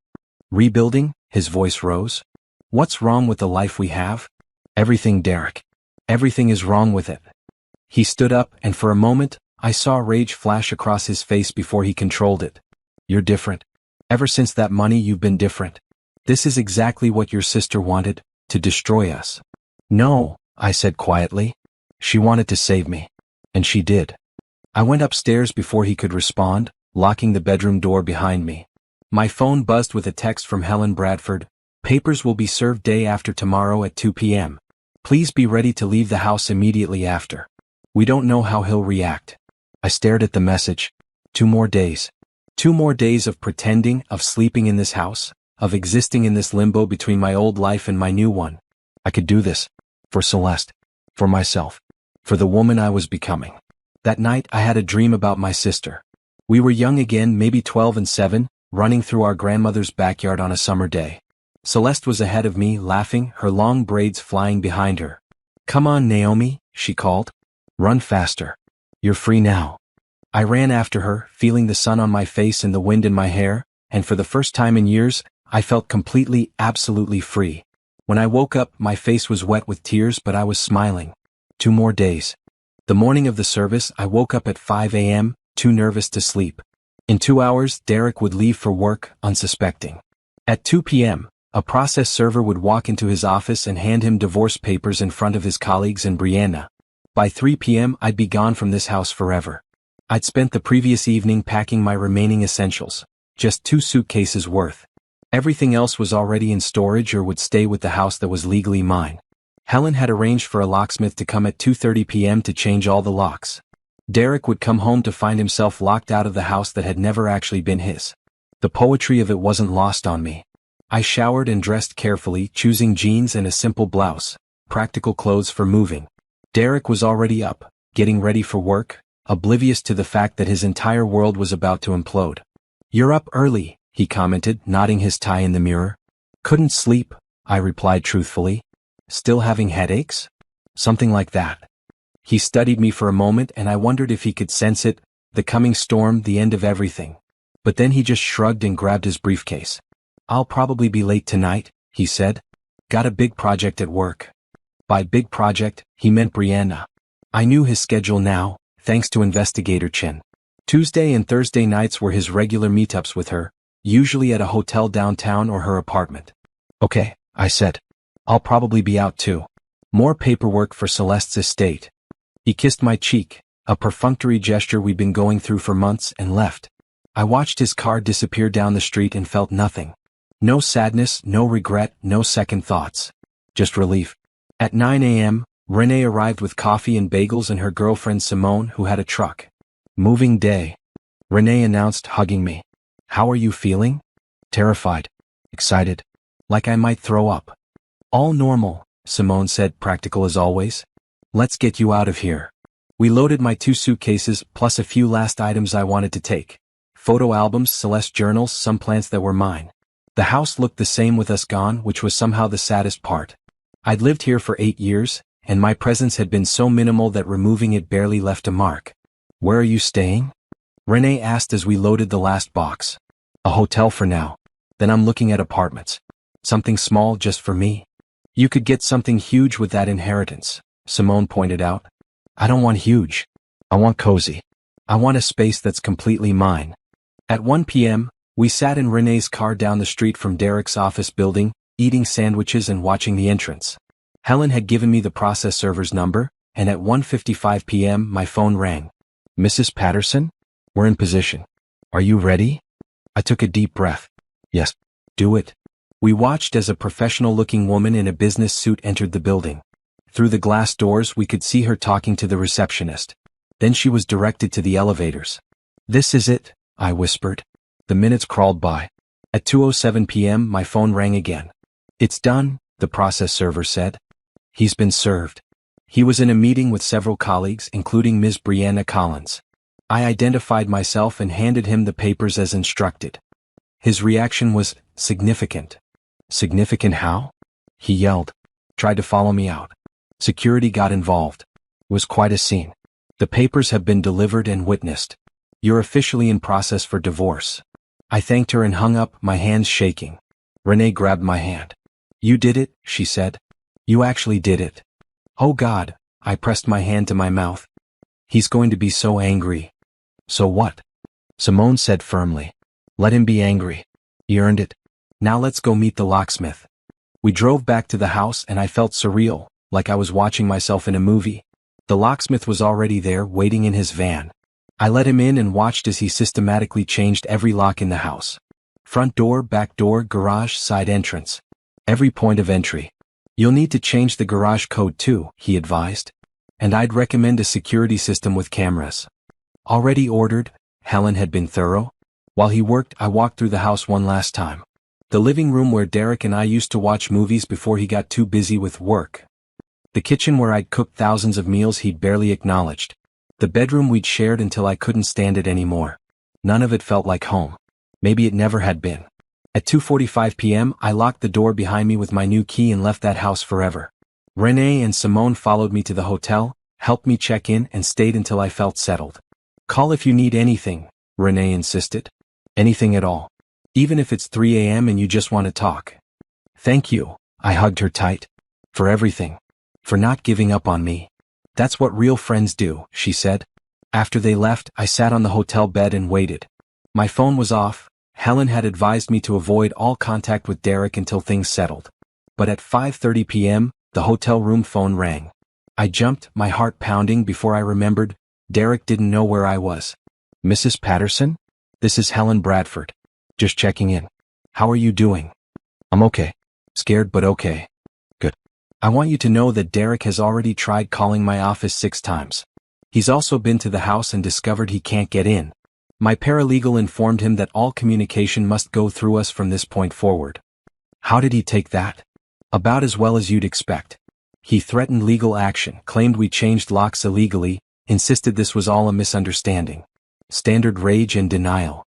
"Rebuilding?" His voice rose. "What's wrong with the life we have?" "Everything, Derek. Everything is wrong with it." He stood up, and for a moment, I saw rage flash across his face before he controlled it. "You're different. Ever since that money, you've been different. This is exactly what your sister wanted, to destroy us." "No," I said quietly. "She wanted to save me. And she did." I went upstairs before he could respond, locking the bedroom door behind me. My phone buzzed with a text from Helen Bradford. "Papers will be served day after tomorrow at 2 p.m. Please be ready to leave the house immediately after. We don't know how he'll react." I stared at the message. 2 more days. 2 more days of pretending, of sleeping in this house, of existing in this limbo between my old life and my new one. I could do this. For Celeste. For myself. For the woman I was becoming. That night I had a dream about my sister. We were young again, maybe 12 and 7, running through our grandmother's backyard on a summer day. Celeste was ahead of me, laughing, her long braids flying behind her. "Come on, Naomi," she called. "Run faster. You're free now." I ran after her, feeling the sun on my face and the wind in my hair, and for the first time in years, I felt completely, absolutely free. When I woke up, my face was wet with tears, but I was smiling. 2 more days. The morning of the service, I woke up at 5 a.m., too nervous to sleep. In 2 hours, Derek would leave for work, unsuspecting. At 2 p.m., a process server would walk into his office and hand him divorce papers in front of his colleagues and Brianna. By 3 p.m., I'd be gone from this house forever. I'd spent the previous evening packing my remaining essentials. Just 2 suitcases worth. Everything else was already in storage or would stay with the house that was legally mine. Helen had arranged for a locksmith to come at 2:30 p.m. to change all the locks. Derek would come home to find himself locked out of the house that had never actually been his. The poetry of it wasn't lost on me. I showered and dressed carefully, choosing jeans and a simple blouse, practical clothes for moving. Derek was already up, getting ready for work, oblivious to the fact that his entire world was about to implode. "You're up early," he commented, nodding his tie in the mirror. "Couldn't sleep," I replied truthfully. "Still having headaches?" "Something like that." He studied me for a moment and I wondered if he could sense it, the coming storm, the end of everything. But then he just shrugged and grabbed his briefcase. "I'll probably be late tonight," he said. "Got a big project at work." By big project, he meant Brianna. I knew his schedule now, thanks to Investigator Chin. Tuesday and Thursday nights were his regular meetups with her, usually at a hotel downtown or her apartment. "Okay," I said. "I'll probably be out too. More paperwork for Celeste's estate." He kissed my cheek, a perfunctory gesture we'd been going through for months, and left. I watched his car disappear down the street and felt nothing. No sadness, no regret, no second thoughts. Just relief. At 9 a.m., Renee arrived with coffee and bagels and her girlfriend Simone, who had a truck. "Moving day," Renee announced, hugging me. "How are you feeling?" "Terrified. Excited. Like I might throw up." "All normal," Simone said, practical as always. "Let's get you out of here." We loaded my 2 suitcases, plus a few last items I wanted to take. Photo albums, Celeste journals, some plants that were mine. The house looked the same with us gone, which was somehow the saddest part. I'd lived here for 8 years, and my presence had been so minimal that removing it barely left a mark. "Where are you staying?" Renee asked as we loaded the last box. "A hotel for now. Then I'm looking at apartments. Something small just for me." "You could get something huge with that inheritance," Simone pointed out. "I don't want huge. I want cozy. I want a space that's completely mine." At 1 p.m., we sat in Renee's car down the street from Derek's office building, eating sandwiches and watching the entrance. Helen had given me the process server's number, and at 1:55 p.m. my phone rang. "Mrs. Patterson? We're in position. Are you ready?" I took a deep breath. "Yes, do it." We watched as a professional-looking woman in a business suit entered the building. Through the glass doors we could see her talking to the receptionist. Then she was directed to the elevators. "This is it," I whispered. The minutes crawled by. At 2:07 p.m. my phone rang again. "It's done," the process server said. "He's been served." He was in a meeting with several colleagues, including Ms. Brianna Collins. I identified myself and handed him the papers as instructed. His reaction was significant. "Significant how?" he yelled. Tried to follow me out. Security got involved. It was quite a scene. "The papers have been delivered and witnessed. You're officially in process for divorce." I thanked her and hung up, my hands shaking. Renee grabbed my hand. "You did it," she said. "You actually did it." "Oh God," I pressed my hand to my mouth. "He's going to be so angry." "So what?" Simone said firmly. "Let him be angry. He earned it. Now let's go meet the locksmith." We drove back to the house and I felt surreal, like I was watching myself in a movie. The locksmith was already there, waiting in his van. I let him in and watched as he systematically changed every lock in the house. Front door, back door, garage, side entrance. Every point of entry. "You'll need to change the garage code too," he advised. "And I'd recommend a security system with cameras." "Already ordered," Helen had been thorough. While he worked, I walked through the house one last time. The living room where Derek and I used to watch movies before he got too busy with work. The kitchen where I'd cooked thousands of meals he'd barely acknowledged. The bedroom we'd shared until I couldn't stand it anymore. None of it felt like home. Maybe it never had been. At 2:45 p.m. I locked the door behind me with my new key and left that house forever. Renee and Simone followed me to the hotel, helped me check in and stayed until I felt settled. "Call if you need anything," Renee insisted. "Anything at all. Even if it's 3 a.m. and you just want to talk." "Thank you," I hugged her tight. "For everything. For not giving up on me. That's what real friends do," she said. After they left, I sat on the hotel bed and waited. My phone was off. Helen had advised me to avoid all contact with Derek until things settled. But at 5:30 p.m., the hotel room phone rang. I jumped, my heart pounding before I remembered. Derek didn't know where I was. "Mrs. Patterson? This is Helen Bradford. Just checking in." How are you doing? I'm okay. Scared but okay. Good. I want you to know that Derek has already tried calling my office 6 times. He's also been to the house and discovered he can't get in. My paralegal informed him that all communication must go through us from this point forward. How did he take that? About as well as you'd expect. He threatened legal action, claimed we changed locks illegally, insisted this was all a misunderstanding. Standard rage and denial.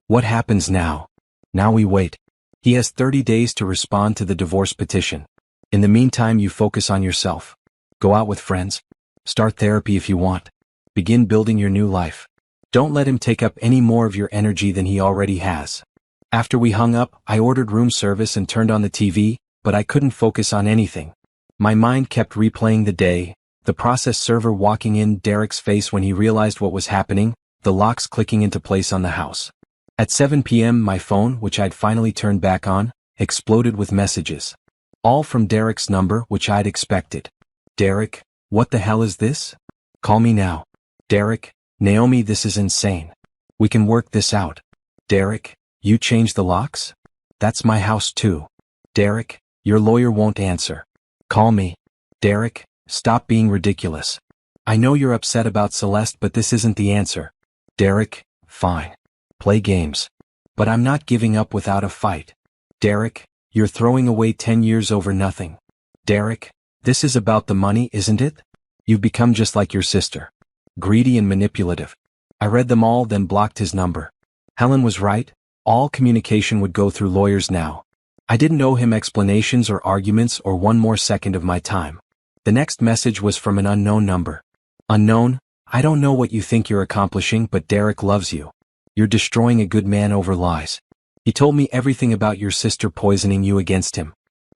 What happens now? Now we wait. He has 30 days to respond to the divorce petition. In the meantime, you focus on yourself. Go out with friends. Start therapy if you want. Begin building your new life. Don't let him take up any more of your energy than he already has. After we hung up, I ordered room service and turned on the TV, but I couldn't focus on anything. My mind kept replaying the day, the process server walking in Derek's face when he realized what was happening, the locks clicking into place on the house. At 7 p.m. my phone, which I'd finally turned back on, exploded with messages. All from Derek's number, which I'd expected. Derek, what the hell is this? Call me now. Derek, Naomi, this is insane. We can work this out. Derek, you changed the locks? That's my house too. Derek, your lawyer won't answer. Call me. Derek, stop being ridiculous. I know you're upset about Celeste, but this isn't the answer. Derek, fine. Play games. But I'm not giving up without a fight. Derek, you're throwing away 10 years over nothing. Derek, this is about the money, isn't it? You've become just like your sister. Greedy and manipulative. I read them all, then blocked his number. Helen was right. All communication would go through lawyers now. I didn't owe him explanations or arguments or one more second of my time. The next message was from an unknown number. Unknown, I don't know what you think you're accomplishing, but Derek loves you. You're destroying a good man over lies. He told me everything about your sister poisoning you against him.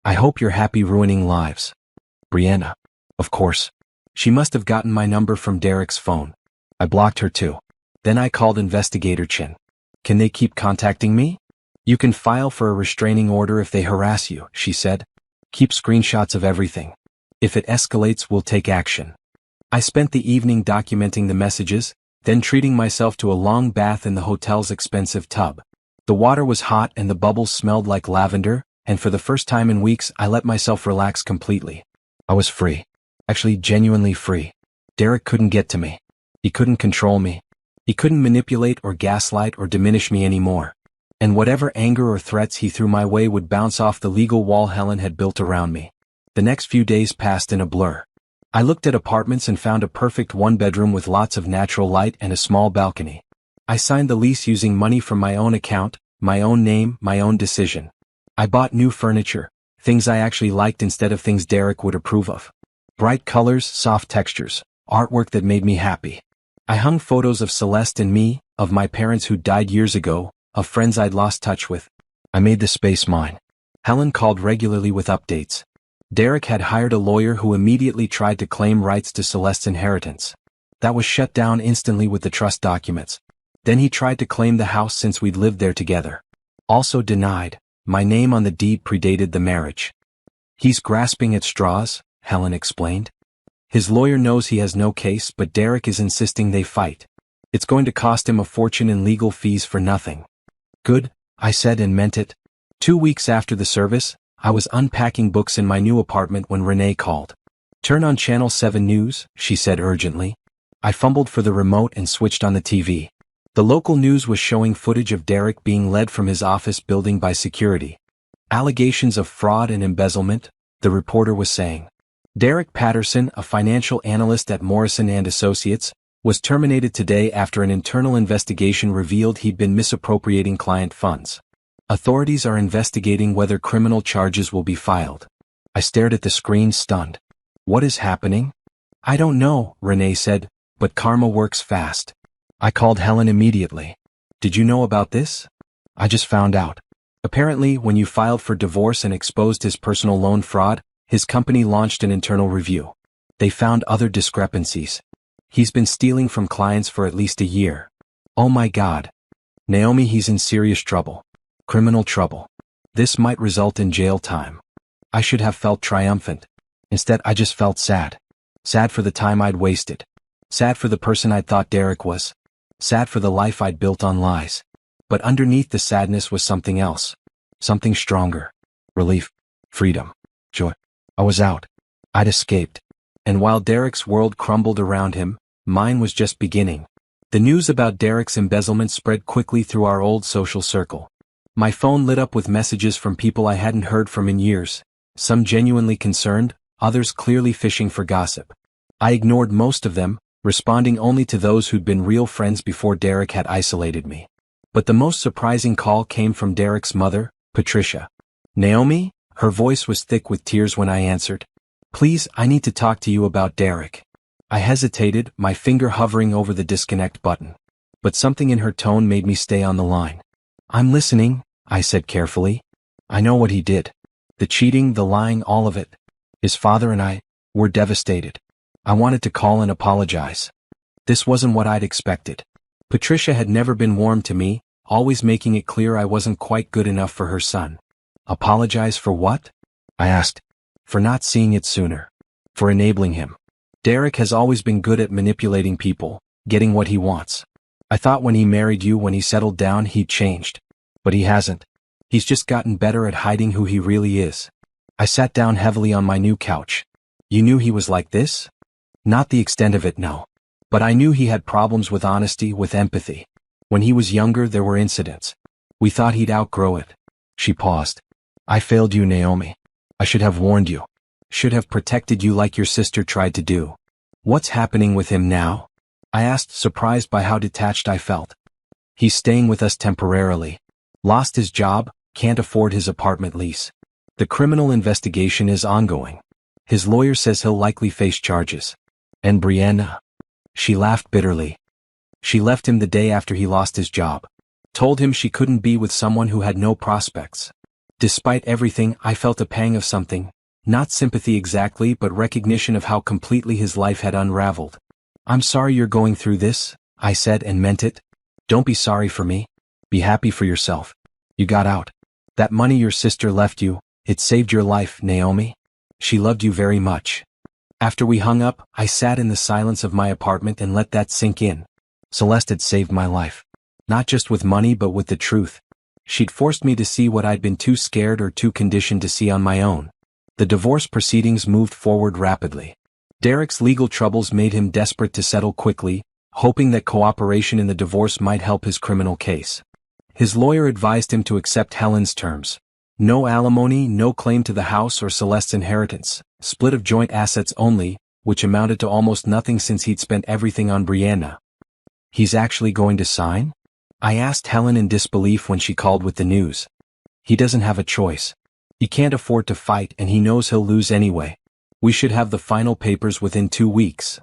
I hope you're happy ruining lives. Brianna. Of course. She must have gotten my number from Derek's phone. I blocked her too. Then I called Investigator Chin. Can they keep contacting me? You can file for a restraining order if they harass you, she said. Keep screenshots of everything. If it escalates, we'll take action. I spent the evening documenting the messages, then treating myself to a long bath in the hotel's expensive tub. The water was hot and the bubbles smelled like lavender, and for the first time in weeks I let myself relax completely. I was free. Actually, genuinely free. Derek couldn't get to me. He couldn't control me. He couldn't manipulate or gaslight or diminish me anymore. And whatever anger or threats he threw my way would bounce off the legal wall Helen had built around me. The next few days passed in a blur. I looked at apartments and found a perfect one-bedroom with lots of natural light and a small balcony. I signed the lease using money from my own account, my own name, my own decision. I bought new furniture, things I actually liked instead of things Derek would approve of. Bright colors, soft textures, artwork that made me happy. I hung photos of Celeste and me, of my parents who died years ago, of friends I'd lost touch with. I made the space mine. Helen called regularly with updates. Derek had hired a lawyer who immediately tried to claim rights to Celeste's inheritance. That was shut down instantly with the trust documents. Then he tried to claim the house since we'd lived there together. Also denied. My name on the deed predated the marriage. He's grasping at straws, Helen explained. His lawyer knows he has no case, but Derek is insisting they fight. It's going to cost him a fortune in legal fees for nothing. Good, I said and meant it. 2 weeks after the service, I was unpacking books in my new apartment when Renee called. Turn on Channel 7 News, she said urgently. I fumbled for the remote and switched on the TV. The local news was showing footage of Derek being led from his office building by security. Allegations of fraud and embezzlement, the reporter was saying. Derek Patterson, a financial analyst at Morrison & Associates, was terminated today after an internal investigation revealed he'd been misappropriating client funds. Authorities are investigating whether criminal charges will be filed. I stared at the screen stunned. What is happening? I don't know, Renee said, but karma works fast. I called Helen immediately. Did you know about this? I just found out. Apparently, when you filed for divorce and exposed his personal loan fraud, his company launched an internal review. They found other discrepancies. He's been stealing from clients for at least a year. Oh my God. Naomi, he's in serious trouble. Criminal trouble. This might result in jail time. I should have felt triumphant. Instead, I just felt sad. Sad for the time I'd wasted. Sad for the person I'd thought Derek was. Sad for the life I'd built on lies. But underneath the sadness was something else. Something stronger. Relief. Freedom. Joy. I was out. I'd escaped. And while Derek's world crumbled around him, mine was just beginning. The news about Derek's embezzlement spread quickly through our old social circle. My phone lit up with messages from people I hadn't heard from in years, some genuinely concerned, others clearly fishing for gossip. I ignored most of them, responding only to those who'd been real friends before Derek had isolated me. But the most surprising call came from Derek's mother, Patricia. Naomi? Her voice was thick with tears when I answered. Please, I need to talk to you about Derek. I hesitated, my finger hovering over the disconnect button. But something in her tone made me stay on the line. I'm listening, I said carefully. I know what he did. The cheating, the lying, all of it. His father and I were devastated. I wanted to call and apologize. This wasn't what I'd expected. Patricia had never been warm to me, always making it clear I wasn't quite good enough for her son. Apologize for what? I asked. For not seeing it sooner. For enabling him. Derek has always been good at manipulating people, getting what he wants. I thought when he married you, when he settled down, he'd changed. But he hasn't. He's just gotten better at hiding who he really is. I sat down heavily on my new couch. You knew he was like this? Not the extent of it, no. But I knew he had problems with honesty, with empathy. When he was younger, there were incidents. We thought he'd outgrow it. She paused. I failed you, Naomi. I should have warned you. Should have protected you like your sister tried to do. What's happening with him now? I asked, surprised by how detached I felt. He's staying with us temporarily. Lost his job, can't afford his apartment lease. The criminal investigation is ongoing. His lawyer says he'll likely face charges. And Brianna? She laughed bitterly. She left him the day after he lost his job. Told him she couldn't be with someone who had no prospects. Despite everything, I felt a pang of something. Not sympathy exactly, but recognition of how completely his life had unraveled. I'm sorry you're going through this, I said and meant it. Don't be sorry for me. Be happy for yourself. You got out. That money your sister left you, it saved your life, Naomi. She loved you very much. After we hung up, I sat in the silence of my apartment and let that sink in. Celeste had saved my life. Not just with money but with the truth. She'd forced me to see what I'd been too scared or too conditioned to see on my own. The divorce proceedings moved forward rapidly. Derek's legal troubles made him desperate to settle quickly, hoping that cooperation in the divorce might help his criminal case. His lawyer advised him to accept Helen's terms. No alimony, no claim to the house or Celeste's inheritance, split of joint assets only, which amounted to almost nothing since he'd spent everything on Brianna. He's actually going to sign? I asked Helen in disbelief when she called with the news. He doesn't have a choice. He can't afford to fight and he knows he'll lose anyway. We should have the final papers within 2 weeks.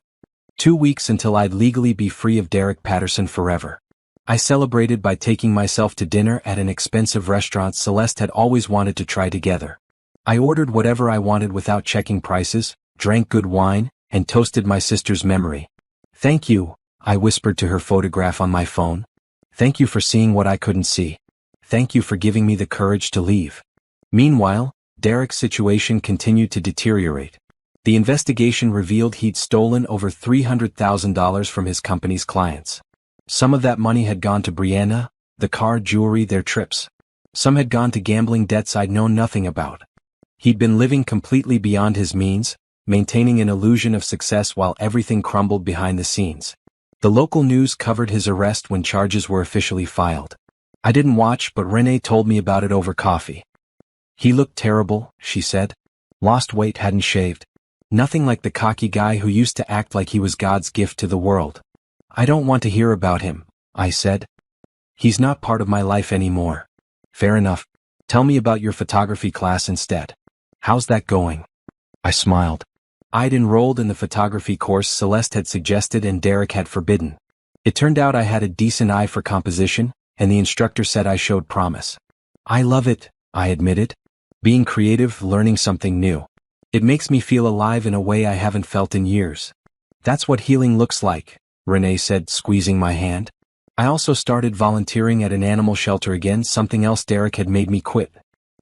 2 weeks until I'd legally be free of Derek Patterson forever. I celebrated by taking myself to dinner at an expensive restaurant Celeste had always wanted to try together. I ordered whatever I wanted without checking prices, drank good wine, and toasted my sister's memory. Thank you, I whispered to her photograph on my phone. Thank you for seeing what I couldn't see. Thank you for giving me the courage to leave. Meanwhile, Derek's situation continued to deteriorate. The investigation revealed he'd stolen over $300,000 from his company's clients. Some of that money had gone to Brianna, the car, jewelry, their trips. Some had gone to gambling debts I'd known nothing about. He'd been living completely beyond his means, maintaining an illusion of success while everything crumbled behind the scenes. The local news covered his arrest when charges were officially filed. I didn't watch, but Renee told me about it over coffee. He looked terrible, she said. Lost weight, hadn't shaved. Nothing like the cocky guy who used to act like he was God's gift to the world. I don't want to hear about him, I said. He's not part of my life anymore. Fair enough. Tell me about your photography class instead. How's that going? I smiled. I'd enrolled in the photography course Celeste had suggested and Derek had forbidden. It turned out I had a decent eye for composition, and the instructor said I showed promise. I love it, I admitted. Being creative, learning something new. It makes me feel alive in a way I haven't felt in years. That's what healing looks like, Renee said, squeezing my hand. I also started volunteering at an animal shelter again, something else Derek had made me quit.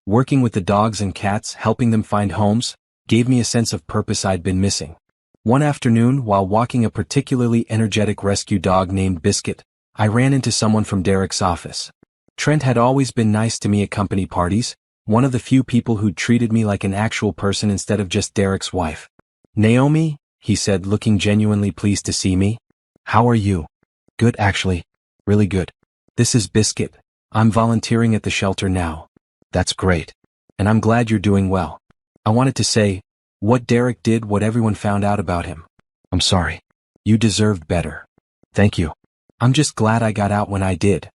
Working with the dogs and cats, helping them find homes, gave me a sense of purpose I'd been missing. One afternoon, while walking a particularly energetic rescue dog named Biscuit, I ran into someone from Derek's office. Trent had always been nice to me at company parties, one of the few people who'd treated me like an actual person instead of just Derek's wife. "Naomi," he said, looking genuinely pleased to see me. "How are you?" "Good, actually. Really good. This is Biscuit. I'm volunteering at the shelter now." "That's great. And I'm glad you're doing well." I wanted to say, "What Derek did, what everyone found out about him. I'm sorry. You deserved better." "Thank you. I'm just glad I got out when I did."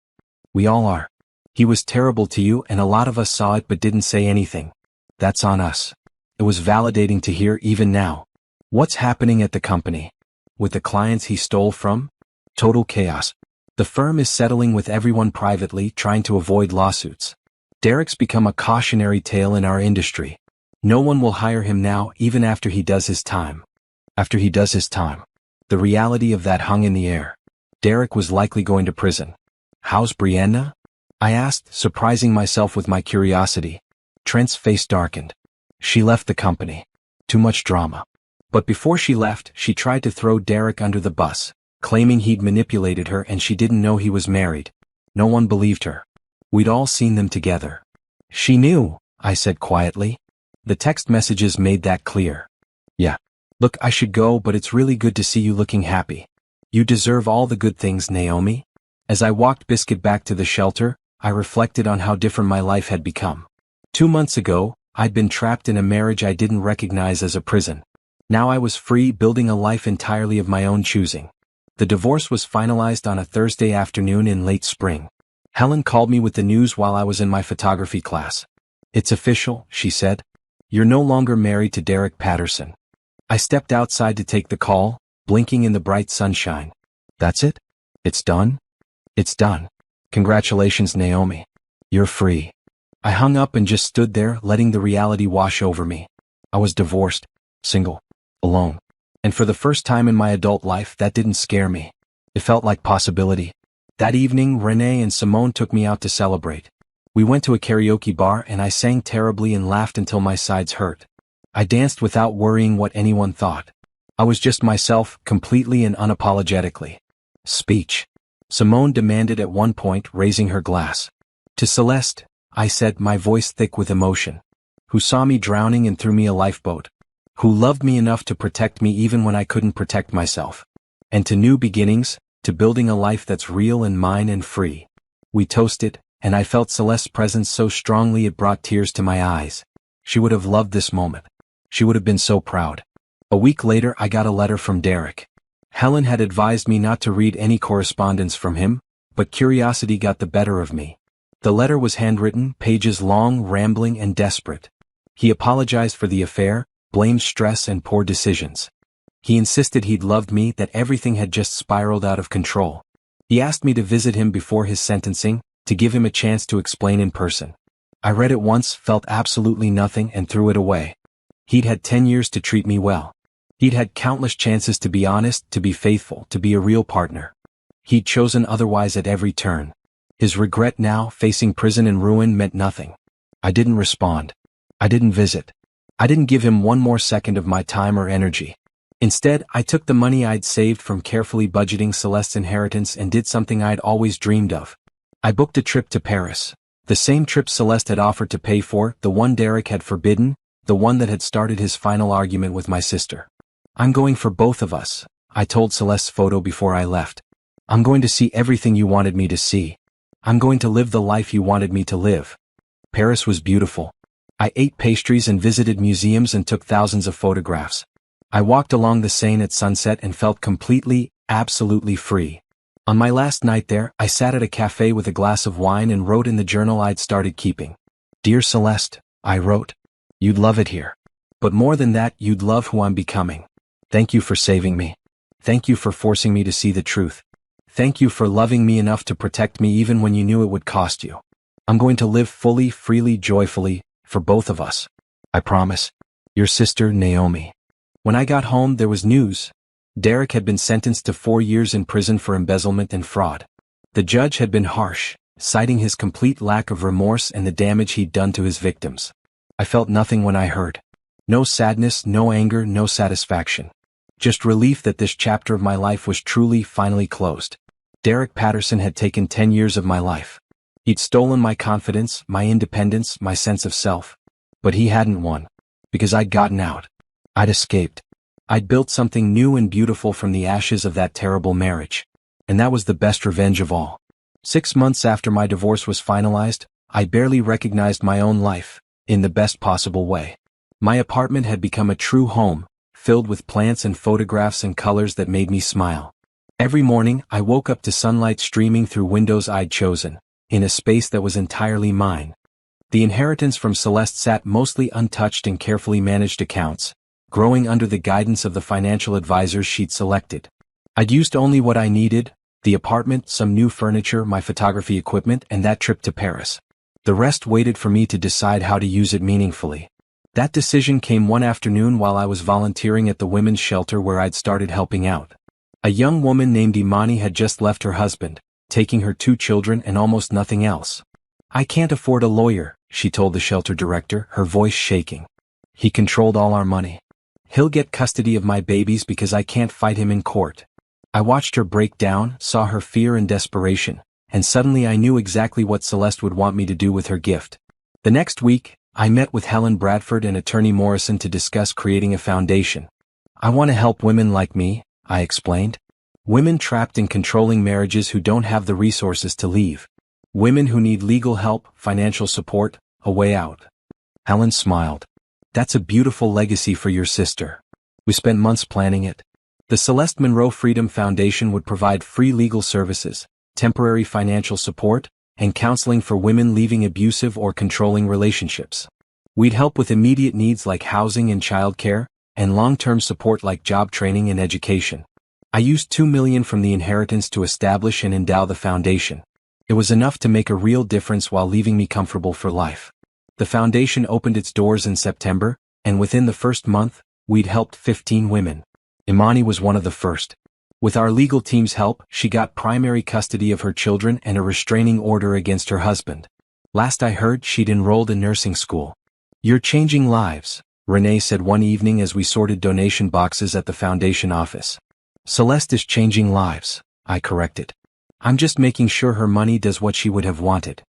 "We all are. He was terrible to you and a lot of us saw it but didn't say anything. That's on us." It was validating to hear even now. "What's happening at the company? With the clients he stole from?" "Total chaos. The firm is settling with everyone privately, trying to avoid lawsuits. Derek's become a cautionary tale in our industry. No one will hire him now even after he does his time." After he does his time. The reality of that hung in the air. Derek was likely going to prison. "How's Brianna?" I asked, surprising myself with my curiosity. Trent's face darkened. "She left the company. Too much drama." But before she left, she tried to throw Derek under the bus, claiming he'd manipulated her and she didn't know he was married. No one believed her. We'd all seen them together. "She knew," I said quietly. The text messages made that clear. "Yeah. Look, I should go, but it's really good to see you looking happy. You deserve all the good things, Naomi." As I walked Biscuit back to the shelter, I reflected on how different my life had become. 2 months ago, I'd been trapped in a marriage I didn't recognize as a prison. Now I was free, building a life entirely of my own choosing. The divorce was finalized on a Thursday afternoon in late spring. Helen called me with the news while I was in my photography class. "It's official," she said. "You're no longer married to Derek Patterson." I stepped outside to take the call, blinking in the bright sunshine. "That's it? It's done?" "It's done. Congratulations, Naomi. You're free." I hung up and just stood there, letting the reality wash over me. I was divorced, single, alone. And for the first time in my adult life, that didn't scare me. It felt like possibility. That evening, Renee and Simone took me out to celebrate. We went to a karaoke bar and I sang terribly and laughed until my sides hurt. I danced without worrying what anyone thought. I was just myself, completely and unapologetically. "Speech," Simone demanded at one point, raising her glass. "To Celeste," I said, my voice thick with emotion. "Who saw me drowning and threw me a lifeboat. Who loved me enough to protect me even when I couldn't protect myself. And to new beginnings, to building a life that's real and mine and free." We toasted, and I felt Celeste's presence so strongly it brought tears to my eyes. She would have loved this moment. She would have been so proud. A week later, I got a letter from Derek. Helen had advised me not to read any correspondence from him, but curiosity got the better of me. The letter was handwritten, pages long, rambling and desperate. He apologized for the affair, blamed stress and poor decisions. He insisted he'd loved me, that everything had just spiraled out of control. He asked me to visit him before his sentencing, to give him a chance to explain in person. I read it once, felt absolutely nothing and threw it away. He'd had 10 years to treat me well. He'd had countless chances to be honest, to be faithful, to be a real partner. He'd chosen otherwise at every turn. His regret now, facing prison and ruin, meant nothing. I didn't respond. I didn't visit. I didn't give him one more second of my time or energy. Instead, I took the money I'd saved from carefully budgeting Celeste's inheritance and did something I'd always dreamed of. I booked a trip to Paris. The same trip Celeste had offered to pay for, the one Derek had forbidden, the one that had started his final argument with my sister. "I'm going for both of us," I told Celeste's photo before I left. "I'm going to see everything you wanted me to see. I'm going to live the life you wanted me to live." Paris was beautiful. I ate pastries and visited museums and took thousands of photographs. I walked along the Seine at sunset and felt completely, absolutely free. On my last night there, I sat at a cafe with a glass of wine and wrote in the journal I'd started keeping. "Dear Celeste," I wrote, "you'd love it here. But more than that, you'd love who I'm becoming. Thank you for saving me. Thank you for forcing me to see the truth. Thank you for loving me enough to protect me even when you knew it would cost you. I'm going to live fully, freely, joyfully, for both of us. I promise. Your sister, Naomi." When I got home, there was news. Derek had been sentenced to 4 years in prison for embezzlement and fraud. The judge had been harsh, citing his complete lack of remorse and the damage he'd done to his victims. I felt nothing when I heard. No sadness, no anger, no satisfaction. Just relief that this chapter of my life was truly, finally closed. Derek Patterson had taken 10 years of my life. He'd stolen my confidence, my independence, my sense of self. But he hadn't won. Because I'd gotten out. I'd escaped. I'd built something new and beautiful from the ashes of that terrible marriage. And that was the best revenge of all. 6 months after my divorce was finalized, I barely recognized my own life, in the best possible way. My apartment had become a true home, filled with plants and photographs and colors that made me smile. Every morning, I woke up to sunlight streaming through windows I'd chosen, in a space that was entirely mine. The inheritance from Celeste sat mostly untouched in carefully managed accounts, growing under the guidance of the financial advisors she'd selected. I'd used only what I needed: the apartment, some new furniture, my photography equipment, and that trip to Paris. The rest waited for me to decide how to use it meaningfully. That decision came one afternoon while I was volunteering at the women's shelter where I'd started helping out. A young woman named Imani had just left her husband, taking her 2 children and almost nothing else. "I can't afford a lawyer," she told the shelter director, her voice shaking. "He controlled all our money. He'll get custody of my babies because I can't fight him in court." I watched her break down, saw her fear and desperation, and suddenly I knew exactly what Celeste would want me to do with her gift. The next week, I met with Helen Bradford and attorney Morrison to discuss creating a foundation. "I want to help women like me," I explained. "Women trapped in controlling marriages who don't have the resources to leave. Women who need legal help, financial support, a way out." Helen smiled. "That's a beautiful legacy for your sister." We spent months planning it. The Celeste Monroe Freedom Foundation would provide free legal services, temporary financial support, and counseling for women leaving abusive or controlling relationships. We'd help with immediate needs like housing and childcare, and long-term support like job training and education. I used $2 million from the inheritance to establish and endow the foundation. It was enough to make a real difference while leaving me comfortable for life. The foundation opened its doors in September, and within the first month, we'd helped 15 women. Imani was one of the first. With our legal team's help, she got primary custody of her children and a restraining order against her husband. Last I heard, she'd enrolled in nursing school. "You're changing lives," Renee said one evening as we sorted donation boxes at the foundation office. "Celeste is changing lives," I corrected. "I'm just making sure her money does what she would have wanted."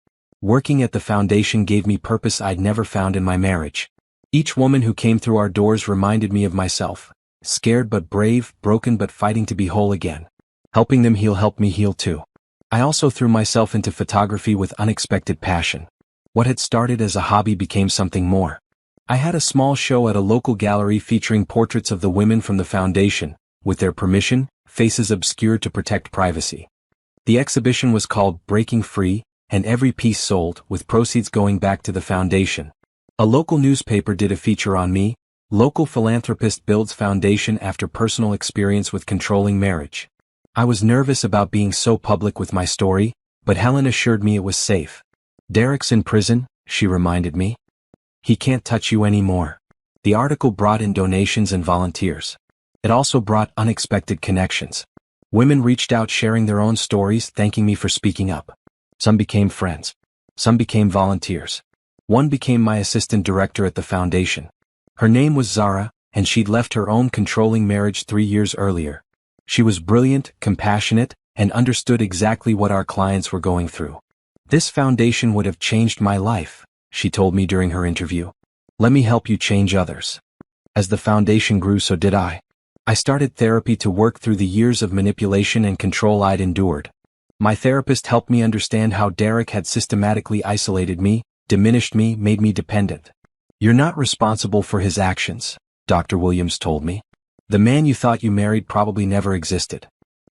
Working at the foundation gave me purpose I'd never found in my marriage. Each woman who came through our doors reminded me of myself. Scared but brave, broken but fighting to be whole again. Helping them heal helped me heal too. I also threw myself into photography with unexpected passion. What had started as a hobby became something more. I had a small show at a local gallery featuring portraits of the women from the foundation, with their permission, faces obscured to protect privacy. The exhibition was called Breaking Free, and every piece sold, with proceeds going back to the foundation. A local newspaper did a feature on me. Local philanthropist builds foundation after personal experience with controlling marriage. I was nervous about being so public with my story, but Helen assured me it was safe. "Derek's in prison," she reminded me. "He can't touch you anymore." The article brought in donations and volunteers. It also brought unexpected connections. Women reached out sharing their own stories, thanking me for speaking up. Some became friends. Some became volunteers. One became my assistant director at the foundation. Her name was Zara, and she'd left her own controlling marriage 3 years earlier. She was brilliant, compassionate, and understood exactly what our clients were going through. "This foundation would have changed my life," she told me during her interview. "Let me help you change others." As the foundation grew, so did I. I started therapy to work through the years of manipulation and control I'd endured. My therapist helped me understand how Derek had systematically isolated me, diminished me, made me dependent. "You're not responsible for his actions," Dr. Williams told me. "The man you thought you married probably never existed.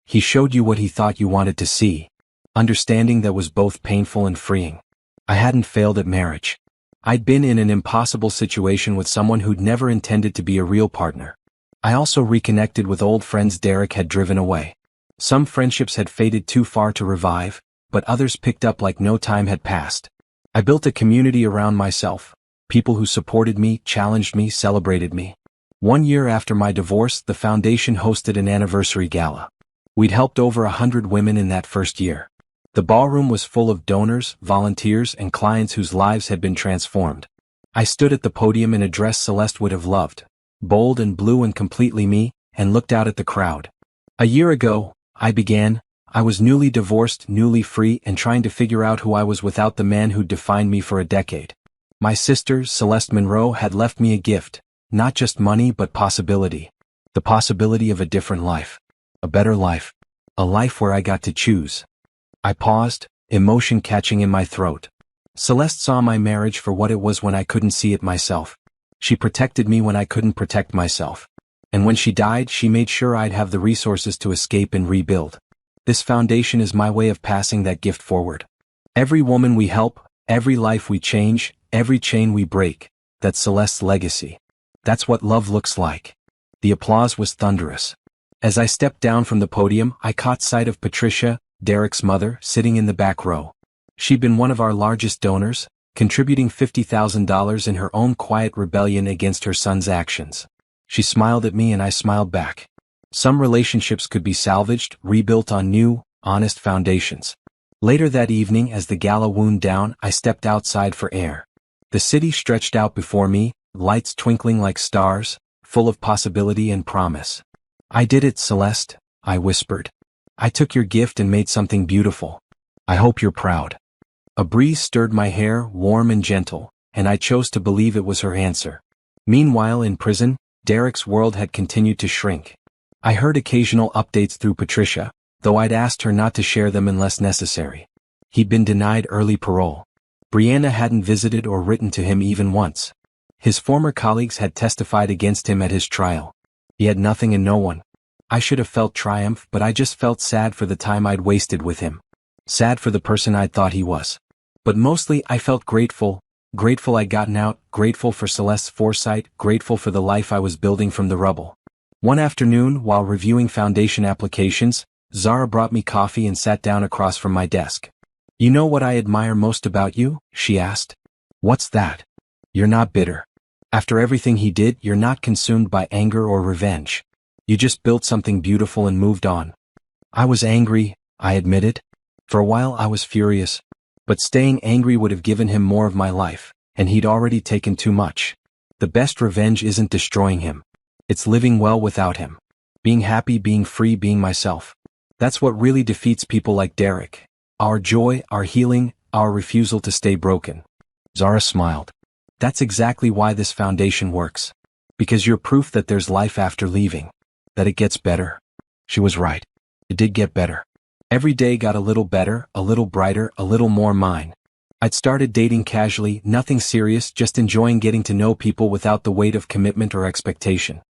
He showed you what he thought you wanted to see." Understanding that was both painful and freeing. I hadn't failed at marriage. I'd been in an impossible situation with someone who'd never intended to be a real partner. I also reconnected with old friends Derek had driven away. Some friendships had faded too far to revive, but others picked up like no time had passed. I built a community around myself. People who supported me, challenged me, celebrated me. 1 year after my divorce, the foundation hosted an anniversary gala. We'd helped over 100 women in that first year. The ballroom was full of donors, volunteers, and clients whose lives had been transformed. I stood at the podium in a dress Celeste would have loved, bold and blue and completely me, and looked out at the crowd. "A year ago," I began, I was newly divorced, newly free, and trying to figure out who I was without the man who'd defined me for a decade. My sister, Celeste Monroe, had left me a gift, not just money but possibility. The possibility of a different life. A better life. A life where I got to choose. I paused, emotion catching in my throat. Celeste saw my marriage for what it was when I couldn't see it myself. She protected me when I couldn't protect myself. And when she died, she made sure I'd have the resources to escape and rebuild. This foundation is my way of passing that gift forward. Every woman we help, every life we change, every chain we break, that's Celeste's legacy. That's what love looks like. The applause was thunderous. As I stepped down from the podium, I caught sight of Patricia, Derek's mother, sitting in the back row. She'd been one of our largest donors, contributing $50,000 in her own quiet rebellion against her son's actions. She smiled at me and I smiled back. Some relationships could be salvaged, rebuilt on new, honest foundations. Later that evening, as the gala wound down, I stepped outside for air. The city stretched out before me, lights twinkling like stars, full of possibility and promise. I did it, Celeste, I whispered. I took your gift and made something beautiful. I hope you're proud. A breeze stirred my hair, warm and gentle, and I chose to believe it was her answer. Meanwhile, in prison, Derek's world had continued to shrink. I heard occasional updates through Patricia, though I'd asked her not to share them unless necessary. He'd been denied early parole. Brianna hadn't visited or written to him even once. His former colleagues had testified against him at his trial. He had nothing and no one. I should have felt triumph, but I just felt sad for the time I'd wasted with him. Sad for the person I'd thought he was. But mostly I felt grateful. Grateful I'd gotten out, grateful for Celeste's foresight, grateful for the life I was building from the rubble. One afternoon, while reviewing foundation applications, Zara brought me coffee and sat down across from my desk. You know what I admire most about you? She asked. What's that? You're not bitter. After everything he did, you're not consumed by anger or revenge. You just built something beautiful and moved on. I was angry, I admitted. For a while I was furious. But staying angry would have given him more of my life, and he'd already taken too much. The best revenge isn't destroying him. It's living well without him. Being happy, being free, being myself. That's what really defeats people like Derek. Our joy, our healing, our refusal to stay broken. Zara smiled. That's exactly why this foundation works. Because you're proof that there's life after leaving. That it gets better. She was right. It did get better. Every day got a little better, a little brighter, a little more mine. I'd started dating casually, nothing serious, just enjoying getting to know people without the weight of commitment or expectation.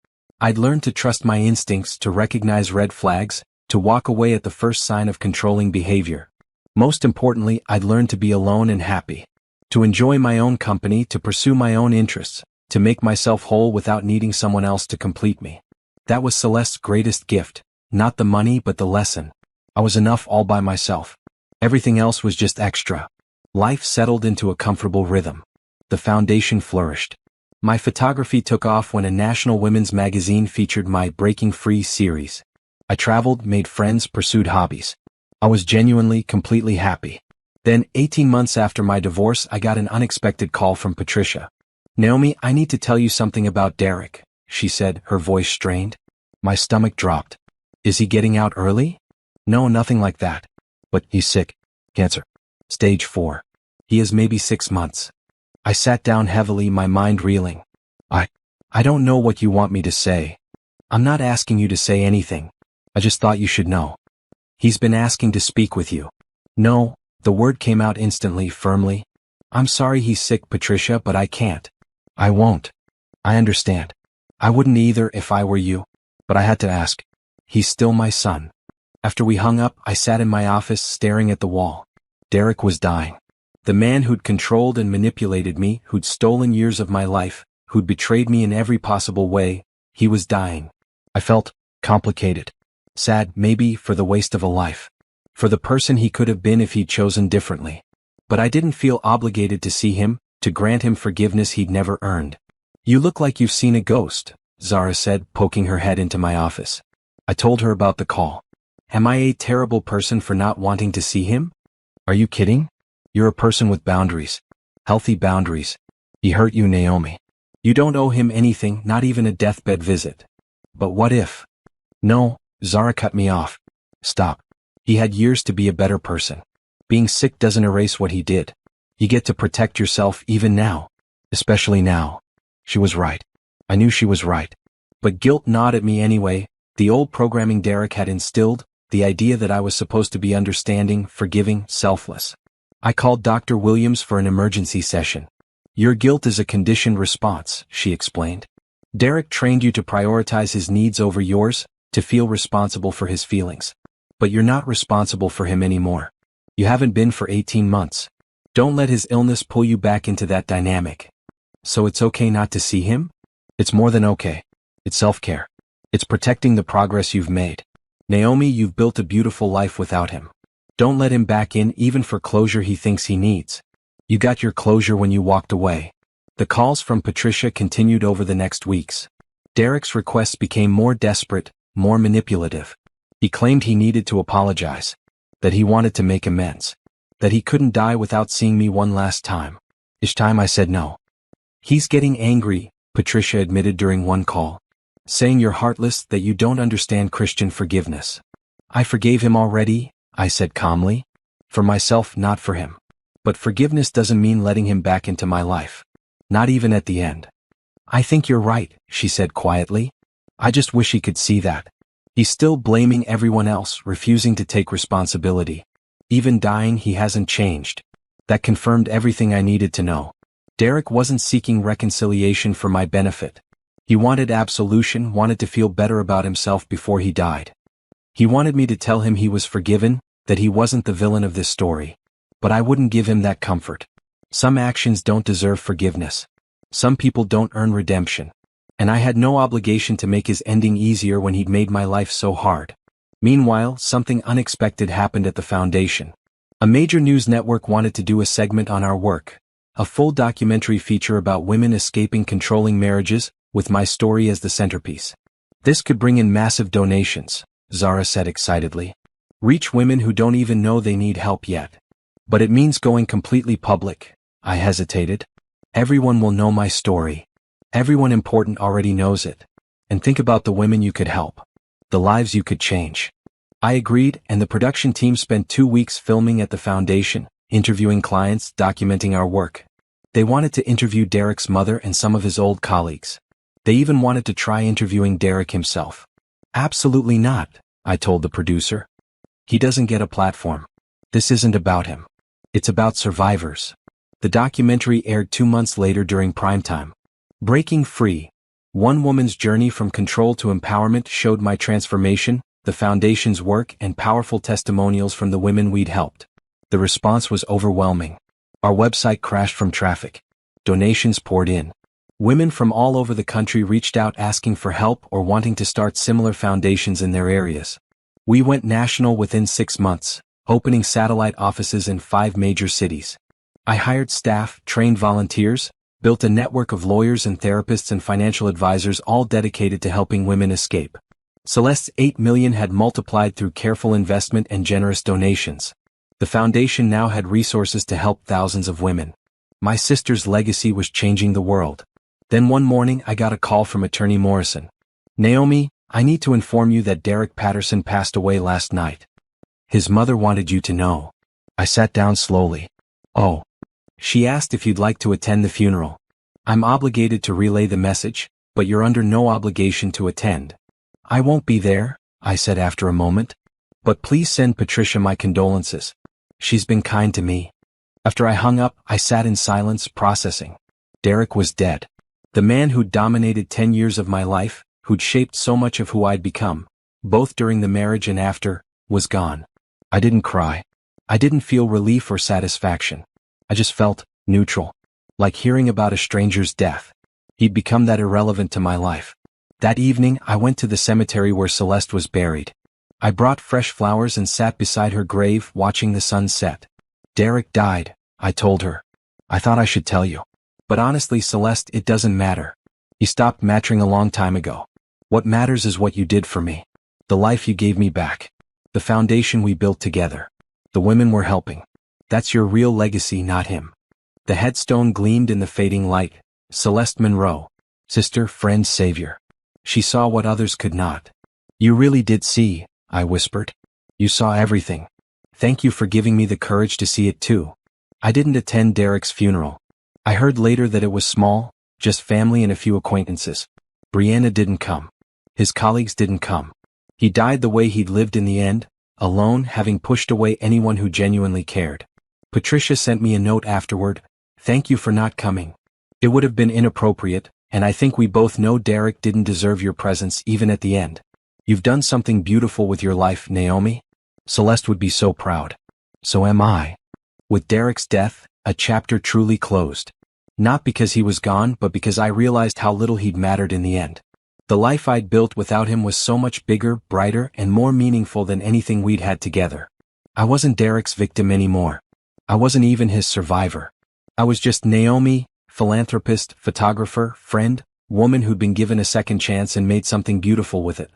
I'd learned to trust my instincts, to recognize red flags, to walk away at the first sign of controlling behavior. Most importantly, I'd learned to be alone and happy. To enjoy my own company, to pursue my own interests, to make myself whole without needing someone else to complete me. That was Celeste's greatest gift, not the money but the lesson. I was enough all by myself. Everything else was just extra. Life settled into a comfortable rhythm. The foundation flourished. My photography took off when a national women's magazine featured my Breaking Free series. I traveled, made friends, pursued hobbies. I was genuinely, completely happy. Then, 18 months after my divorce, I got an unexpected call from Patricia. Naomi, I need to tell you something about Derek, she said, her voice strained. My stomach dropped. Is he getting out early? No, nothing like that. But he's sick. Cancer. Stage 4. He is maybe 6 months. I sat down heavily, my mind reeling. I don't know what you want me to say. I'm not asking you to say anything. I just thought you should know. He's been asking to speak with you. No, the word came out instantly, firmly. I'm sorry he's sick, Patricia, but I can't. I won't. I understand. I wouldn't either if I were you. But I had to ask. He's still my son. After we hung up, I sat in my office staring at the wall. Derek was dying. The man who'd controlled and manipulated me, who'd stolen years of my life, who'd betrayed me in every possible way, he was dying. I felt complicated. Sad, maybe, for the waste of a life. For the person he could have been if he'd chosen differently. But I didn't feel obligated to see him, to grant him forgiveness he'd never earned. You look like you've seen a ghost, Zara said, poking her head into my office. I told her about the call. Am I a terrible person for not wanting to see him? Are you kidding? You're a person with boundaries. Healthy boundaries. He hurt you, Naomi. You don't owe him anything, not even a deathbed visit. But what if? No, Zara cut me off. Stop. He had years to be a better person. Being sick doesn't erase what he did. You get to protect yourself even now. Especially now. She was right. I knew she was right. But guilt gnawed at me anyway. The old programming Derek had instilled, the idea that I was supposed to be understanding, forgiving, selfless. I called Dr. Williams for an emergency session. Your guilt is a conditioned response, she explained. Derek trained you to prioritize his needs over yours, to feel responsible for his feelings. But you're not responsible for him anymore. You haven't been for 18 months. Don't let his illness pull you back into that dynamic. So it's okay not to see him? It's more than okay. It's self-care. It's protecting the progress you've made. Naomi, you've built a beautiful life without him. Don't let him back in even for closure he thinks he needs. You got your closure when you walked away. The calls from Patricia continued over the next weeks. Derek's requests became more desperate, more manipulative. He claimed he needed to apologize. That he wanted to make amends. That he couldn't die without seeing me one last time. Each time I said no. He's getting angry, Patricia admitted during one call. Saying you're heartless, that you don't understand Christian forgiveness. I forgave him already, I said calmly. For myself, not for him. But forgiveness doesn't mean letting him back into my life. Not even at the end. I think you're right, she said quietly. I just wish he could see that. He's still blaming everyone else, refusing to take responsibility. Even dying, he hasn't changed. That confirmed everything I needed to know. Derek wasn't seeking reconciliation for my benefit. He wanted absolution, wanted to feel better about himself before he died. He wanted me to tell him he was forgiven, that he wasn't the villain of this story. But I wouldn't give him that comfort. Some actions don't deserve forgiveness. Some people don't earn redemption. And I had no obligation to make his ending easier when he'd made my life so hard. Meanwhile, something unexpected happened at the foundation. A major news network wanted to do a segment on our work. A full documentary feature about women escaping controlling marriages, with my story as the centerpiece. This could bring in massive donations, Zara said excitedly. Reach women who don't even know they need help yet. But it means going completely public. I hesitated. Everyone will know my story. Everyone important already knows it. And think about the women you could help. The lives you could change. I agreed, and the production team spent 2 weeks filming at the foundation, interviewing clients, documenting our work. They wanted to interview Derek's mother and some of his old colleagues. They even wanted to try interviewing Derek himself. Absolutely not, I told the producer. He doesn't get a platform. This isn't about him. It's about survivors. The documentary aired 2 months later during primetime. Breaking Free. One woman's journey from control to empowerment showed my transformation, the foundation's work, and powerful testimonials from the women we'd helped. The response was overwhelming. Our website crashed from traffic. Donations poured in. Women from all over the country reached out asking for help or wanting to start similar foundations in their areas. We went national within 6 months, opening satellite offices in 5 major cities. I hired staff, trained volunteers, built a network of lawyers and therapists and financial advisors all dedicated to helping women escape. Celeste's $8 million had multiplied through careful investment and generous donations. The foundation now had resources to help thousands of women. My sister's legacy was changing the world. Then one morning I got a call from Attorney Morrison. Naomi, I need to inform you that Derek Patterson passed away last night. His mother wanted you to know. I sat down slowly. Oh. She asked if you'd like to attend the funeral. I'm obligated to relay the message, but you're under no obligation to attend. I won't be there, I said after a moment. But please send Patricia my condolences. She's been kind to me. After I hung up, I sat in silence, processing. Derek was dead. The man who'd dominated 10 years of my life, who'd shaped so much of who I'd become, both during the marriage and after, was gone. I didn't cry. I didn't feel relief or satisfaction. I just felt neutral, like hearing about a stranger's death. He'd become that irrelevant to my life. That evening, I went to the cemetery where Celeste was buried. I brought fresh flowers and sat beside her grave, watching the sun set. Derek died, I told her. I thought I should tell you. But honestly, Celeste, it doesn't matter. He stopped mattering a long time ago. What matters is what you did for me. The life you gave me back. The foundation we built together. The women we're helping. That's your real legacy, not him. The headstone gleamed in the fading light. Celeste Monroe. Sister, friend, savior. She saw what others could not. You really did see, I whispered. You saw everything. Thank you for giving me the courage to see it too. I didn't attend Derek's funeral. I heard later that it was small, just family and a few acquaintances. Brianna didn't come. His colleagues didn't come. He died the way he'd lived in the end, alone, having pushed away anyone who genuinely cared. Patricia sent me a note afterward. Thank you for not coming. It would have been inappropriate, and I think we both know Derek didn't deserve your presence even at the end. You've done something beautiful with your life, Naomi. Celeste would be so proud. So am I. With Derek's death, a chapter truly closed. Not because he was gone, but because I realized how little he'd mattered in the end. The life I'd built without him was so much bigger, brighter, and more meaningful than anything we'd had together. I wasn't Derek's victim anymore. I wasn't even his survivor. I was just Naomi, philanthropist, photographer, friend, woman who'd been given a second chance and made something beautiful with it.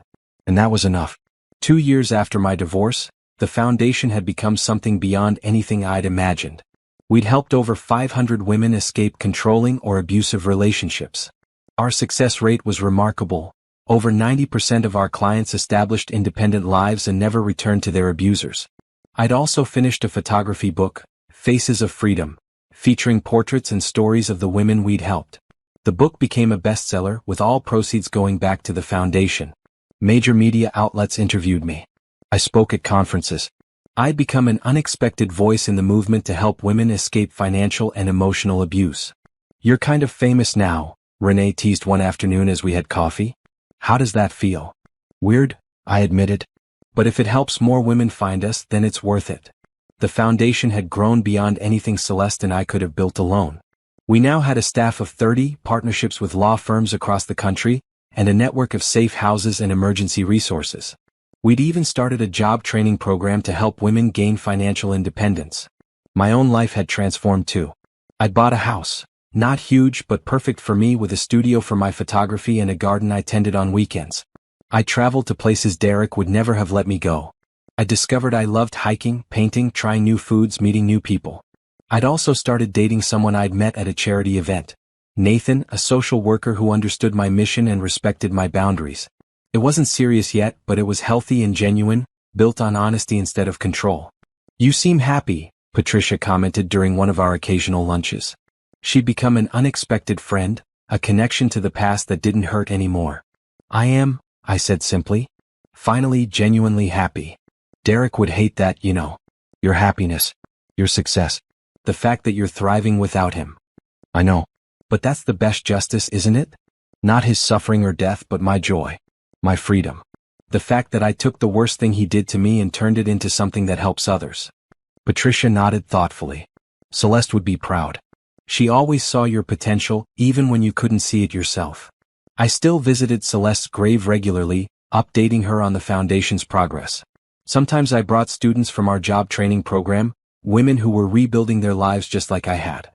And that was enough. 2 years after my divorce, the foundation had become something beyond anything I'd imagined. We'd helped over 500 women escape controlling or abusive relationships. Our success rate was remarkable. Over 90% of our clients established independent lives and never returned to their abusers. I'd also finished a photography book, Faces of Freedom, featuring portraits and stories of the women we'd helped. The book became a bestseller, with all proceeds going back to the foundation. Major media outlets interviewed me. I spoke at conferences. I'd become an unexpected voice in the movement to help women escape financial and emotional abuse. You're kind of famous now, Renee teased one afternoon as we had coffee. How does that feel? Weird, I admitted. But if it helps more women find us, then it's worth it. The foundation had grown beyond anything Celeste and I could have built alone. We now had a staff of 30, partnerships with law firms across the country, and a network of safe houses and emergency resources. We'd even started a job training program to help women gain financial independence. My own life had transformed too. I'd bought a house. Not huge but perfect for me, with a studio for my photography and a garden I tended on weekends. I traveled to places Derek would never have let me go. I discovered I loved hiking, painting, trying new foods, meeting new people. I'd also started dating someone I'd met at a charity event. Nathan, a social worker who understood my mission and respected my boundaries. It wasn't serious yet, but it was healthy and genuine, built on honesty instead of control. You seem happy, Patricia commented during one of our occasional lunches. She'd become an unexpected friend, a connection to the past that didn't hurt anymore. I am, I said simply. Finally, genuinely happy. Derek would hate that, you know. Your happiness. Your success. The fact that you're thriving without him. I know. But that's the best justice, isn't it? Not his suffering or death, but my joy. My freedom. The fact that I took the worst thing he did to me and turned it into something that helps others. Patricia nodded thoughtfully. Celeste would be proud. She always saw your potential, even when you couldn't see it yourself. I still visited Celeste's grave regularly, updating her on the foundation's progress. Sometimes I brought students from our job training program, women who were rebuilding their lives just like I had.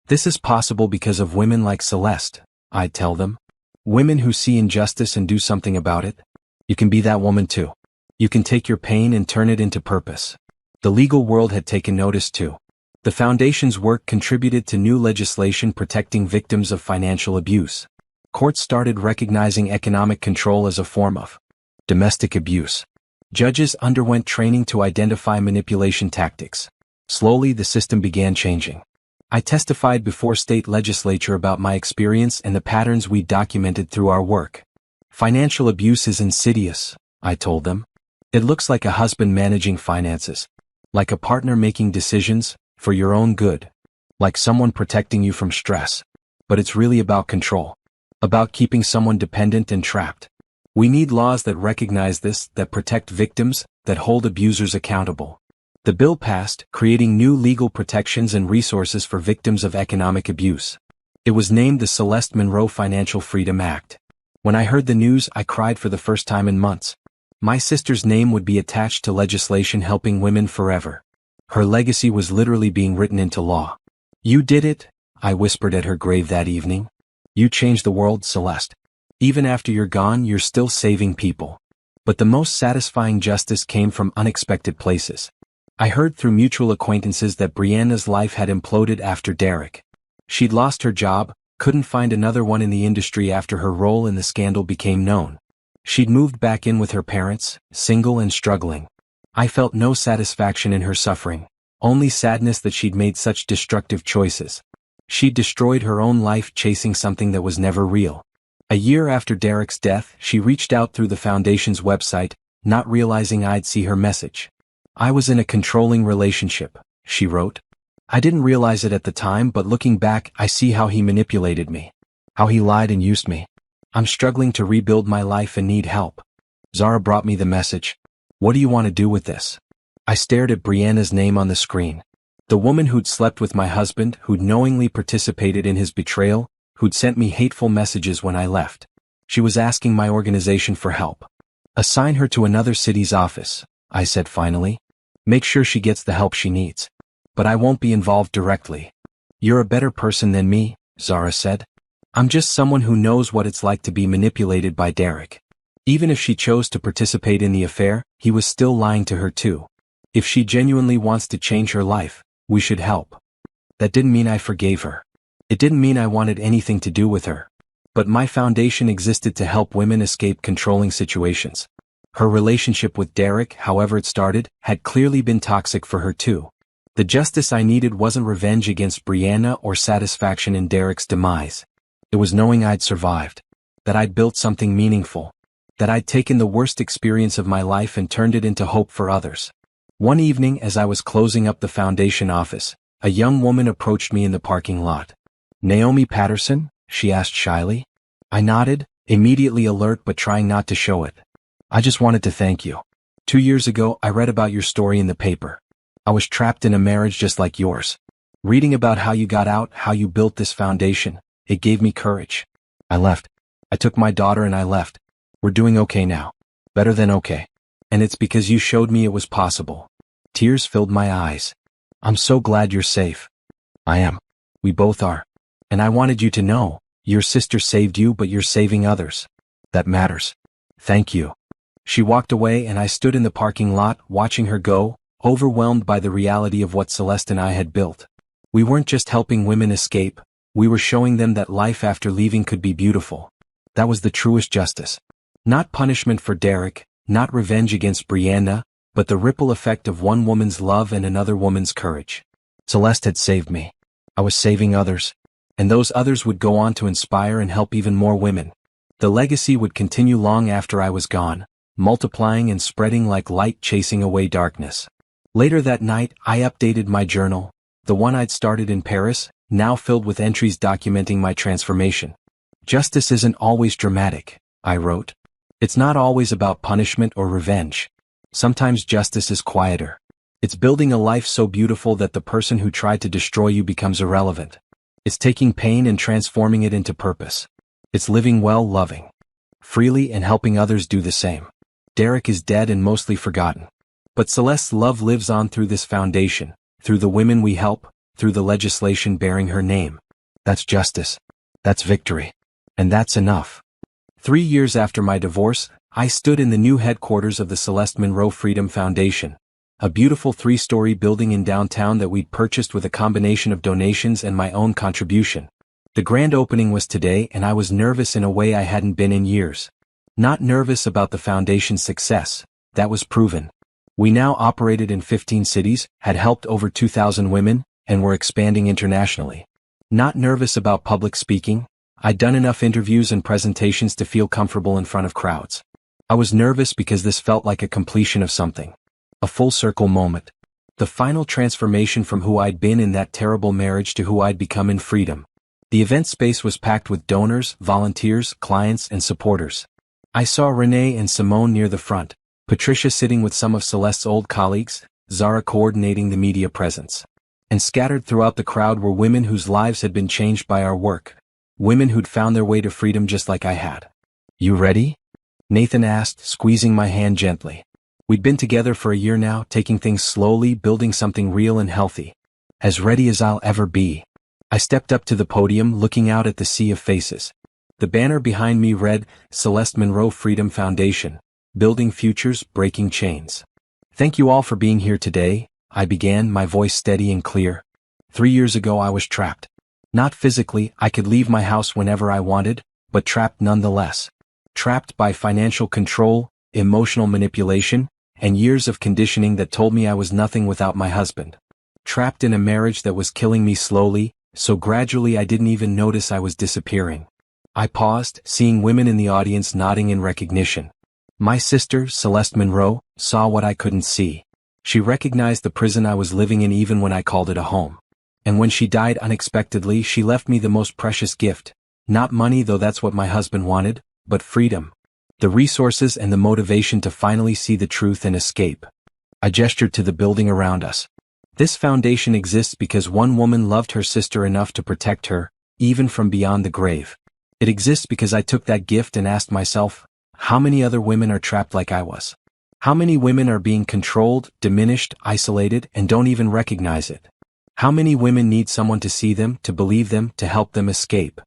This is possible because of women like Celeste, I'd tell them. Women who see injustice and do something about it. You can be that woman too. You can take your pain and turn it into purpose. The legal world had taken notice too. The foundation's work contributed to new legislation protecting victims of financial abuse. Courts started recognizing economic control as a form of domestic abuse. Judges underwent training to identify manipulation tactics. Slowly, the system began changing. I testified before state legislature about my experience and the patterns we documented through our work. Financial abuse is insidious, I told them. It looks like a husband managing finances. Like a partner making decisions for your own good. Like someone protecting you from stress. But it's really about control. About keeping someone dependent and trapped. We need laws that recognize this, that protect victims, that hold abusers accountable. The bill passed, creating new legal protections and resources for victims of economic abuse. It was named the Celeste Monroe Financial Freedom Act. When I heard the news, I cried for the first time in months. My sister's name would be attached to legislation helping women forever. Her legacy was literally being written into law. You did it, I whispered at her grave that evening. You changed the world, Celeste. Even after you're gone, you're still saving people. But the most satisfying justice came from unexpected places. I heard through mutual acquaintances that Brianna's life had imploded after Derek. She'd lost her job, couldn't find another one in the industry after her role in the scandal became known. She'd moved back in with her parents, single and struggling. I felt no satisfaction in her suffering, only sadness that she'd made such destructive choices. She'd destroyed her own life chasing something that was never real. A year after Derek's death, she reached out through the foundation's website, not realizing I'd see her message. I was in a controlling relationship, she wrote. I didn't realize it at the time, but looking back, I see how he manipulated me. How he lied and used me. I'm struggling to rebuild my life and need help. Zara brought me the message. What do you want to do with this? I stared at Brianna's name on the screen. The woman who'd slept with my husband, who'd knowingly participated in his betrayal, who'd sent me hateful messages when I left. She was asking my organization for help. Assign her to another city's office, I said finally. Make sure she gets the help she needs. But I won't be involved directly. You're a better person than me, Zara said. I'm just someone who knows what it's like to be manipulated by Derek. Even if she chose to participate in the affair, he was still lying to her too. If she genuinely wants to change her life, we should help. That didn't mean I forgave her. It didn't mean I wanted anything to do with her. But my foundation existed to help women escape controlling situations. Her relationship with Derek, however it started, had clearly been toxic for her too. The justice I needed wasn't revenge against Brianna or satisfaction in Derek's demise. It was knowing I'd survived. That I'd built something meaningful. That I'd taken the worst experience of my life and turned it into hope for others. One evening, as I was closing up the foundation office, a young woman approached me in the parking lot. Naomi Patterson? She asked shyly. I nodded, immediately alert but trying not to show it. I just wanted to thank you. 2 years ago, I read about your story in the paper. I was trapped in a marriage just like yours. Reading about how you got out, how you built this foundation, it gave me courage. I left. I took my daughter and I left. We're doing okay now. Better than okay. And it's because you showed me it was possible. Tears filled my eyes. I'm so glad you're safe. I am. We both are. And I wanted you to know, your sister saved you, but you're saving others. That matters. Thank you. She walked away and I stood in the parking lot, watching her go, overwhelmed by the reality of what Celeste and I had built. We weren't just helping women escape, we were showing them that life after leaving could be beautiful. That was the truest justice. Not punishment for Derek, not revenge against Brianna, but the ripple effect of one woman's love and another woman's courage. Celeste had saved me. I was saving others. And those others would go on to inspire and help even more women. The legacy would continue long after I was gone, multiplying and spreading like light chasing away darkness. Later that night, I updated my journal, the one I'd started in Paris, now filled with entries documenting my transformation. Justice isn't always dramatic, I wrote. It's not always about punishment or revenge. Sometimes justice is quieter. It's building a life so beautiful that the person who tried to destroy you becomes irrelevant. It's taking pain and transforming it into purpose. It's living well, loving freely and helping others do the same. Derek is dead and mostly forgotten. But Celeste's love lives on through this foundation, through the women we help, through the legislation bearing her name. That's justice. That's victory. And that's enough. 3 years after my divorce, I stood in the new headquarters of the Celeste Monroe Freedom Foundation, a beautiful 3-story building in downtown that we'd purchased with a combination of donations and my own contribution. The grand opening was today and I was nervous in a way I hadn't been in years. Not nervous about the foundation's success, that was proven. We now operated in 15 cities, had helped over 2,000 women, and were expanding internationally. Not nervous about public speaking. I'd done enough interviews and presentations to feel comfortable in front of crowds. I was nervous because this felt like a completion of something. A full circle moment. The final transformation from who I'd been in that terrible marriage to who I'd become in freedom. The event space was packed with donors, volunteers, clients, and supporters. I saw Renee and Simone near the front, Patricia sitting with some of Celeste's old colleagues, Zara coordinating the media presence. And scattered throughout the crowd were women whose lives had been changed by our work. Women who'd found their way to freedom just like I had. You ready? Nathan asked, squeezing my hand gently. We'd been together for a year now, taking things slowly, building something real and healthy. As ready as I'll ever be. I stepped up to the podium, looking out at the sea of faces. The banner behind me read, Celeste Monroe Freedom Foundation. Building futures, breaking chains. Thank you all for being here today, I began, my voice steady and clear. 3 years ago I was trapped. Not physically, I could leave my house whenever I wanted, but trapped nonetheless. Trapped by financial control, emotional manipulation, and years of conditioning that told me I was nothing without my husband. Trapped in a marriage that was killing me slowly, so gradually I didn't even notice I was disappearing. I paused, seeing women in the audience nodding in recognition. My sister, Celeste Monroe, saw what I couldn't see. She recognized the prison I was living in even when I called it a home. And when she died unexpectedly, she left me the most precious gift. Not money, though that's what my husband wanted, but freedom. The resources and the motivation to finally see the truth and escape. I gestured to the building around us. This foundation exists because one woman loved her sister enough to protect her, even from beyond the grave. It exists because I took that gift and asked myself, how many other women are trapped like I was? How many women are being controlled, diminished, isolated, and don't even recognize it? How many women need someone to see them, to believe them, to help them escape?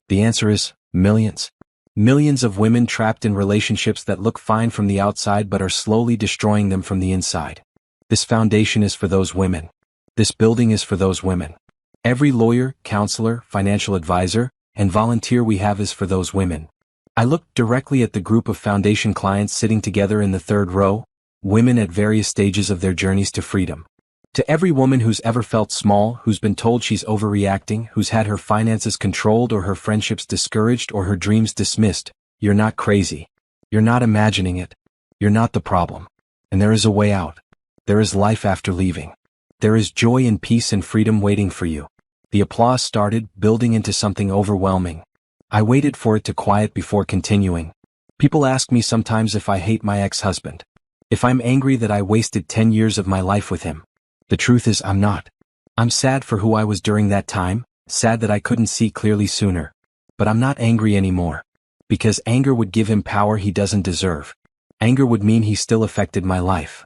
The answer is millions. Millions of women trapped in relationships that look fine from the outside but are slowly destroying them from the inside. This foundation is for those women. This building is for those women. Every lawyer, counselor, financial advisor, and volunteer we have is for those women. I looked directly at the group of foundation clients sitting together in the third row, women at various stages of their journeys to freedom. To every woman who's ever felt small, who's been told she's overreacting, who's had her finances controlled or her friendships discouraged or her dreams dismissed, you're not crazy. You're not imagining it. You're not the problem. And there is a way out. There is life after leaving. There is joy and peace and freedom waiting for you. The applause started, building into something overwhelming. I waited for it to quiet before continuing. People ask me sometimes if I hate my ex-husband. If I'm angry that I wasted 10 years of my life with him. The truth is I'm not. I'm sad for who I was during that time, sad that I couldn't see clearly sooner. But I'm not angry anymore. Because anger would give him power he doesn't deserve. Anger would mean he still affected my life.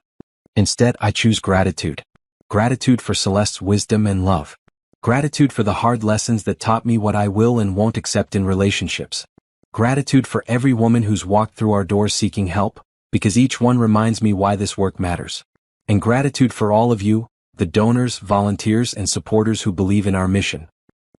Instead, I choose gratitude. Gratitude for Celeste's wisdom and love. Gratitude for the hard lessons that taught me what I will and won't accept in relationships. Gratitude for every woman who's walked through our doors seeking help, because each one reminds me why this work matters. And gratitude for all of you, the donors, volunteers, and supporters who believe in our mission.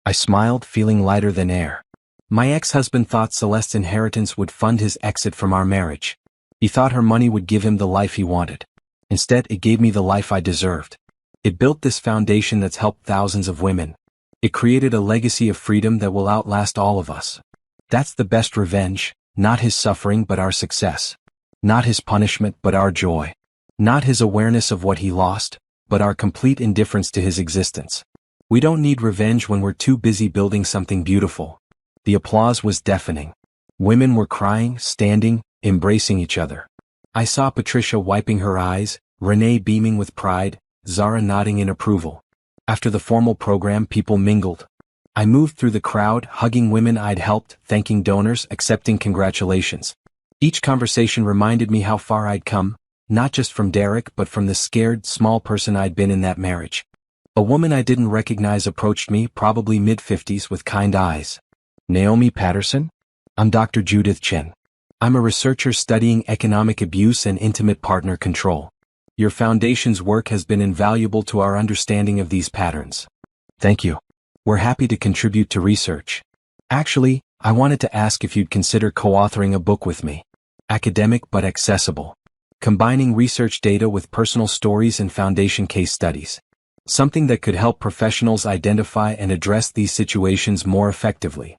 I smiled, feeling lighter than air. My ex-husband thought Celeste's inheritance would fund his exit from our marriage. He thought her money would give him the life he wanted. Instead, it gave me the life I deserved. It built this foundation that's helped thousands of women. It created a legacy of freedom that will outlast all of us. That's the best revenge, not his suffering but our success. Not his punishment but our joy. Not his awareness of what he lost, but our complete indifference to his existence. We don't need revenge when we're too busy building something beautiful. The applause was deafening. Women were crying, standing, embracing each other. I saw Patricia wiping her eyes, Renee beaming with pride, Zara nodding in approval. After the formal program, people mingled. I moved through the crowd, hugging women I'd helped, thanking donors, accepting congratulations. Each conversation reminded me how far I'd come, not just from Derek but from the scared, small person I'd been in that marriage. A woman I didn't recognize approached me, probably mid-50s, with kind eyes. Naomi Patterson? I'm Dr. Judith Chen. I'm a researcher studying economic abuse and intimate partner control. Your foundation's work has been invaluable to our understanding of these patterns. Thank you. We're happy to contribute to research. Actually, I wanted to ask if you'd consider co-authoring a book with me. Academic but accessible. Combining research data with personal stories and foundation case studies. Something that could help professionals identify and address these situations more effectively.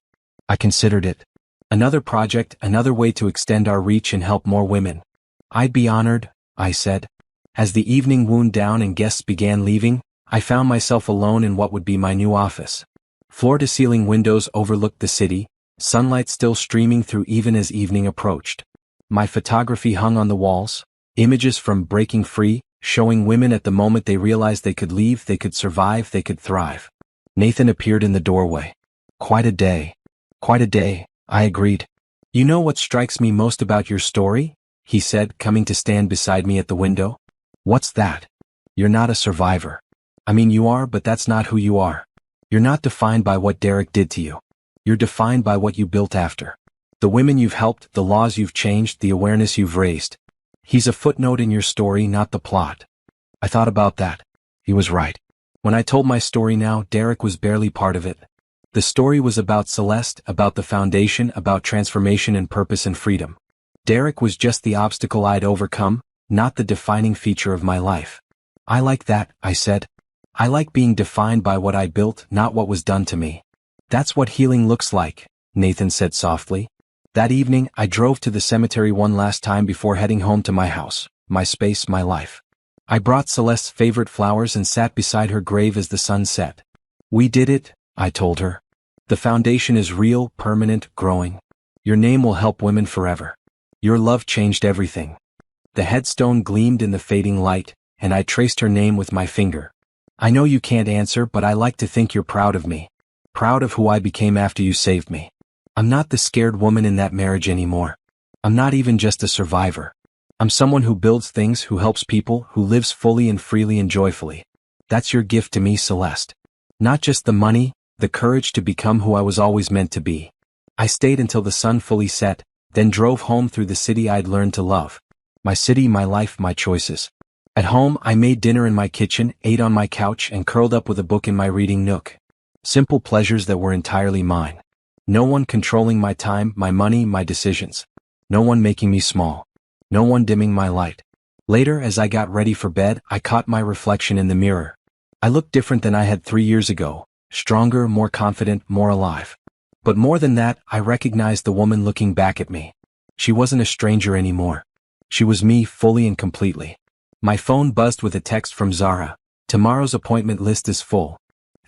I considered it. Another project, another way to extend our reach and help more women. I'd be honored, I said. As the evening wound down and guests began leaving, I found myself alone in what would be my new office. Floor-to-ceiling windows overlooked the city, sunlight still streaming through even as evening approached. My photography hung on the walls, images from Breaking Free, showing women at the moment they realized they could leave, they could survive, they could thrive. Nathan appeared in the doorway. Quite a day. Quite a day, I agreed. You know what strikes me most about your story? He said, coming to stand beside me at the window. What's that? You're not a survivor. I mean, you are, but that's not who you are. You're not defined by what Derek did to you. You're defined by what you built after. The women you've helped, the laws you've changed, the awareness you've raised. He's a footnote in your story, not the plot. I thought about that. He was right. When I told my story now, Derek was barely part of it. The story was about Celeste, about the foundation, about transformation and purpose and freedom. Derek was just the obstacle I'd overcome, not the defining feature of my life. I like that, I said. I like being defined by what I built, not what was done to me. That's what healing looks like, Nathan said softly. That evening, I drove to the cemetery one last time before heading home to my house, my space, my life. I brought Celeste's favorite flowers and sat beside her grave as the sun set. We did it, I told her. The foundation is real, permanent, growing. Your name will help women forever. Your love changed everything. The headstone gleamed in the fading light, and I traced her name with my finger. I know you can't answer, but I like to think you're proud of me. Proud of who I became after you saved me. I'm not the scared woman in that marriage anymore. I'm not even just a survivor. I'm someone who builds things, who helps people, who lives fully and freely and joyfully. That's your gift to me, Celeste. Not just the money, the courage to become who I was always meant to be. I stayed until the sun fully set, then drove home through the city I'd learned to love. My city, my life, my choices. At home, I made dinner in my kitchen, ate on my couch, and curled up with a book in my reading nook. Simple pleasures that were entirely mine. No one controlling my time, my money, my decisions. No one making me small. No one dimming my light. Later, as I got ready for bed, I caught my reflection in the mirror. I looked different than I had 3 years ago. Stronger, more confident, more alive. But more than that, I recognized the woman looking back at me. She wasn't a stranger anymore. She was me, fully and completely. My phone buzzed with a text from Zara. Tomorrow's appointment list is full.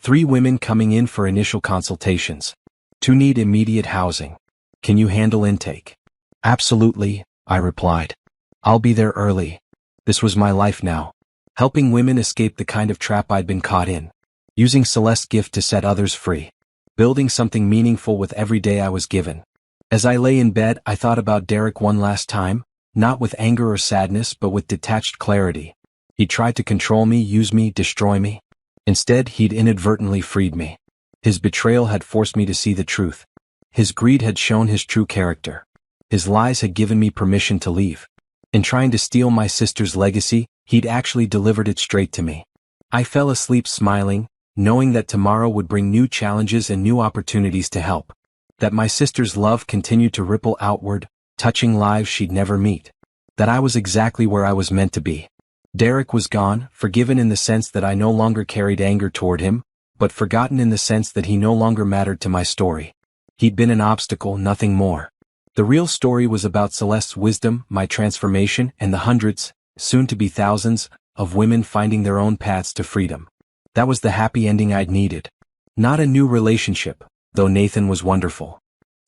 3 women coming in for initial consultations. 2 need immediate housing. Can you handle intake? Absolutely, I replied. I'll be there early. This was my life now. Helping women escape the kind of trap I'd been caught in. Using Celeste's gift to set others free. Building something meaningful with every day I was given. As I lay in bed, I thought about Derek one last time, not with anger or sadness but with detached clarity. He tried to control me, use me, destroy me. Instead, he'd inadvertently freed me. His betrayal had forced me to see the truth. His greed had shown his true character. His lies had given me permission to leave. In trying to steal my sister's legacy, he'd actually delivered it straight to me. I fell asleep smiling, knowing that tomorrow would bring new challenges and new opportunities to help. That my sister's love continued to ripple outward, touching lives she'd never meet. That I was exactly where I was meant to be. Derek was gone, forgiven in the sense that I no longer carried anger toward him, but forgotten in the sense that he no longer mattered to my story. He'd been an obstacle, nothing more. The real story was about Celeste's wisdom, my transformation, and the hundreds, soon to be thousands, of women finding their own paths to freedom. That was the happy ending I'd needed. Not a new relationship, though Nathan was wonderful.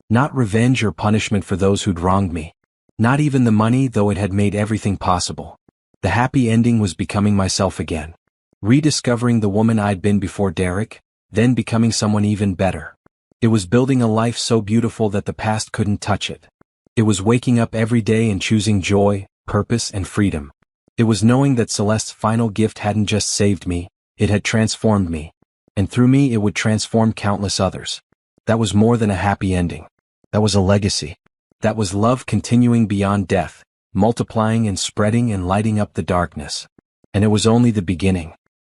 Not revenge or punishment for those who'd wronged me. Not even the money, though it had made everything possible. The happy ending was becoming myself again. Rediscovering the woman I'd been before Derek, then becoming someone even better. It was building a life so beautiful that the past couldn't touch it. It was waking up every day and choosing joy, purpose, and freedom. It was knowing that Celeste's final gift hadn't just saved me, it had transformed me. And through me it would transform countless others. That was more than a happy ending. That was a legacy. That was love continuing beyond death, multiplying and spreading and lighting up the darkness. And it was only the beginning.